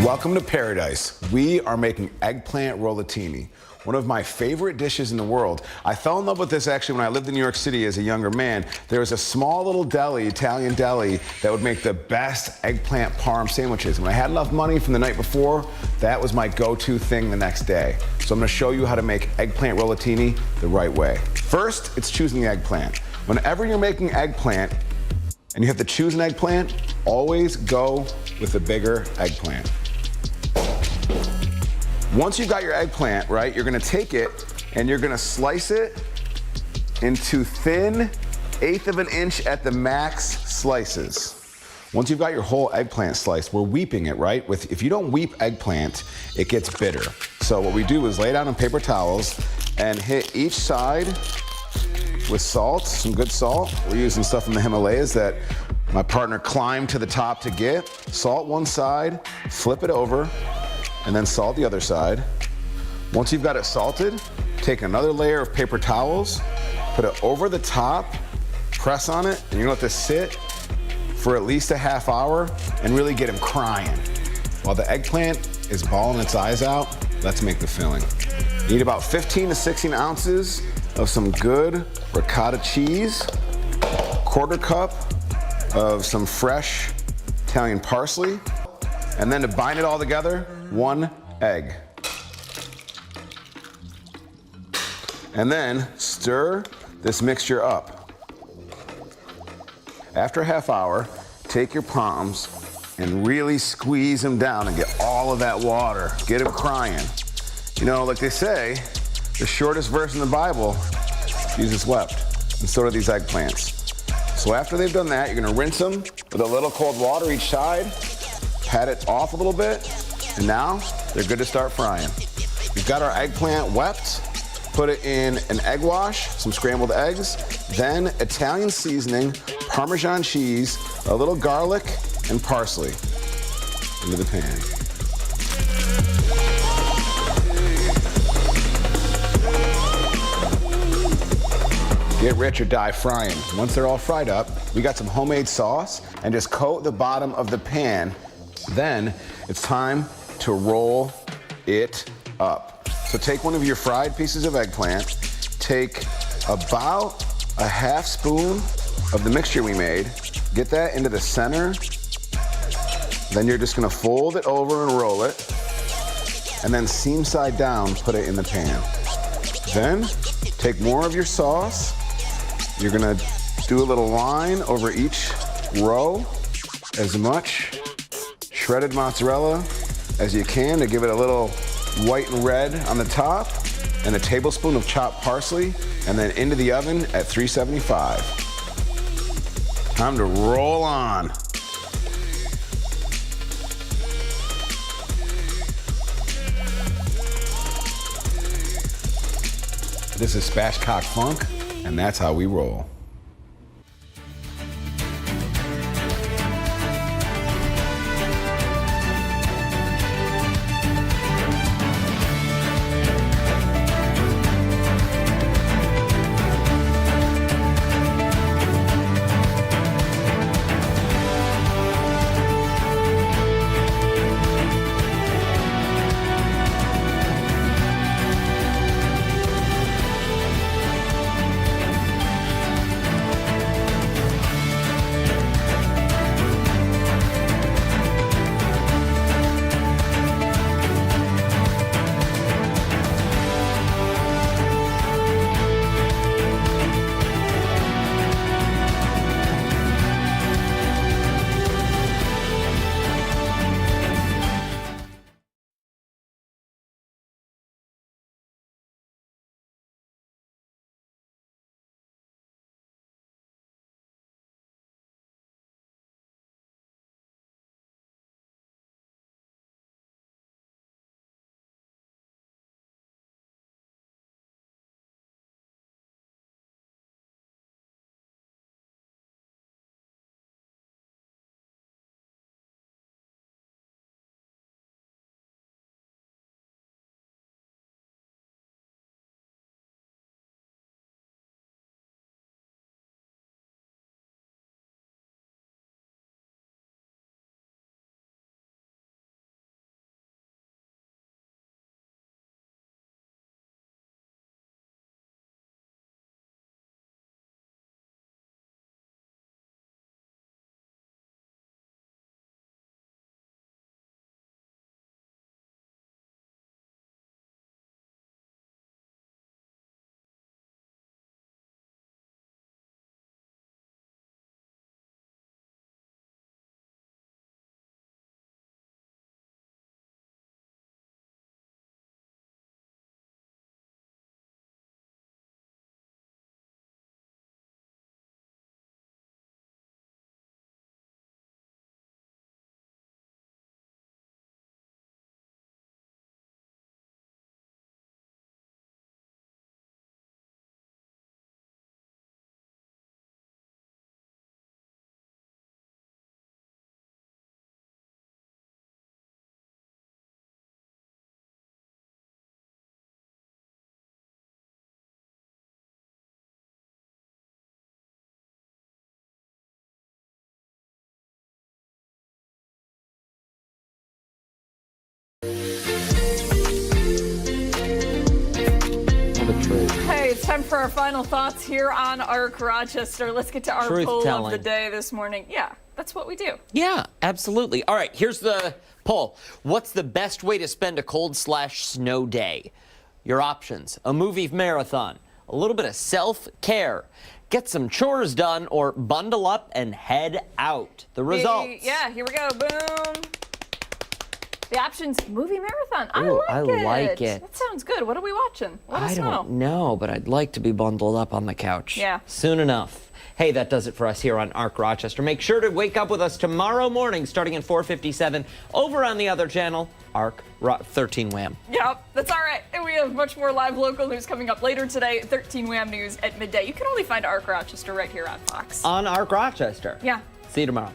R: Welcome to paradise. We are making eggplant rollatini, one of my favorite dishes in the world. I fell in love with this actually when I lived in New York City as a younger man. There was a small little deli, Italian deli, that would make the best eggplant parm sandwiches. When I had enough money from the night before, that was my go-to thing the next day. So I'm gonna show you how to make eggplant rollatini the right way. First, it's choosing the eggplant. Whenever you're making eggplant and you have to choose an eggplant, always go with the bigger eggplant. Once you've got your eggplant, right, you're gonna take it and you're gonna slice it into thin, 1/8 of an inch at the max slices. Once you've got your whole eggplant sliced, we're weeping it, right? If you don't weep eggplant, it gets bitter. So what we do is lay it out on paper towels and hit each side with salt, some good salt. We're using stuff from the Himalayas that my partner climbed to the top to get. Salt one side, flip it over, and then salt the other side. Once you've got it salted, take another layer of paper towels, put it over the top, press on it, and you're gonna let this sit for at least a half hour and really get him crying. While the eggplant is bawling its eyes out, let's make the filling. You need about 15 to 16 ounces of some good ricotta cheese, 1/4 cup of some fresh Italian parsley, and then to bind it all together, 1 egg. And then stir this mixture up. After a half hour, take your palms and really squeeze them down and get all of that water. Get them crying. You know, like they say, the shortest verse in the Bible, Jesus wept, and so do these eggplants. So after they've done that, you're gonna rinse them with a little cold water each side, pat it off a little bit, and now they're good to start frying. We've got our eggplant wept, put it in an egg wash, some scrambled eggs, then Italian seasoning, Parmesan cheese, a little garlic, and parsley into the pan. Get rich or die frying. Once they're all fried up, we got some homemade sauce and just coat the bottom of the pan. Then it's time to roll it up. So take one of your fried pieces of eggplant, take about a half spoon of the mixture we made, get that into the center, then you're just gonna fold it over and roll it, and then seam side down, put it in the pan. Then take more of your sauce, you're gonna do a little line over each row, as much shredded mozzarella as you can to give it a little white and red on the top, and a tablespoon of chopped parsley, and then into the oven at 375. Time to roll on. This is Spatchcock Funk, and that's how we roll.
A: Time for our final thoughts here on ARC Rochester. Let's get to our poll of the day this morning. Yeah, that's what we do.
B: Yeah, absolutely. All right, here's the poll. What's the best way to spend a cold/snow day? Your options: a movie marathon, a little bit of self-care, get some chores done, or bundle up and head out. The results.
A: Yeah, here we go. Boom. The options: movie marathon.
B: Ooh,
A: I
B: like
A: like
B: it.
A: That sounds good. What are we watching? Let us
B: I don't know, but I'd like to be bundled up on the couch.
A: Yeah.
B: Soon enough. Hey, that does it for us here on ARC Rochester. Make sure to wake up with us tomorrow morning starting at 4:57 over on the other channel, ARC 13 Wham.
A: Yep, that's all right. And we have much more live local news coming up later today, 13 Wham News at midday. You can only find ARC Rochester right here on Fox.
B: On ARC Rochester.
A: Yeah.
B: See you tomorrow.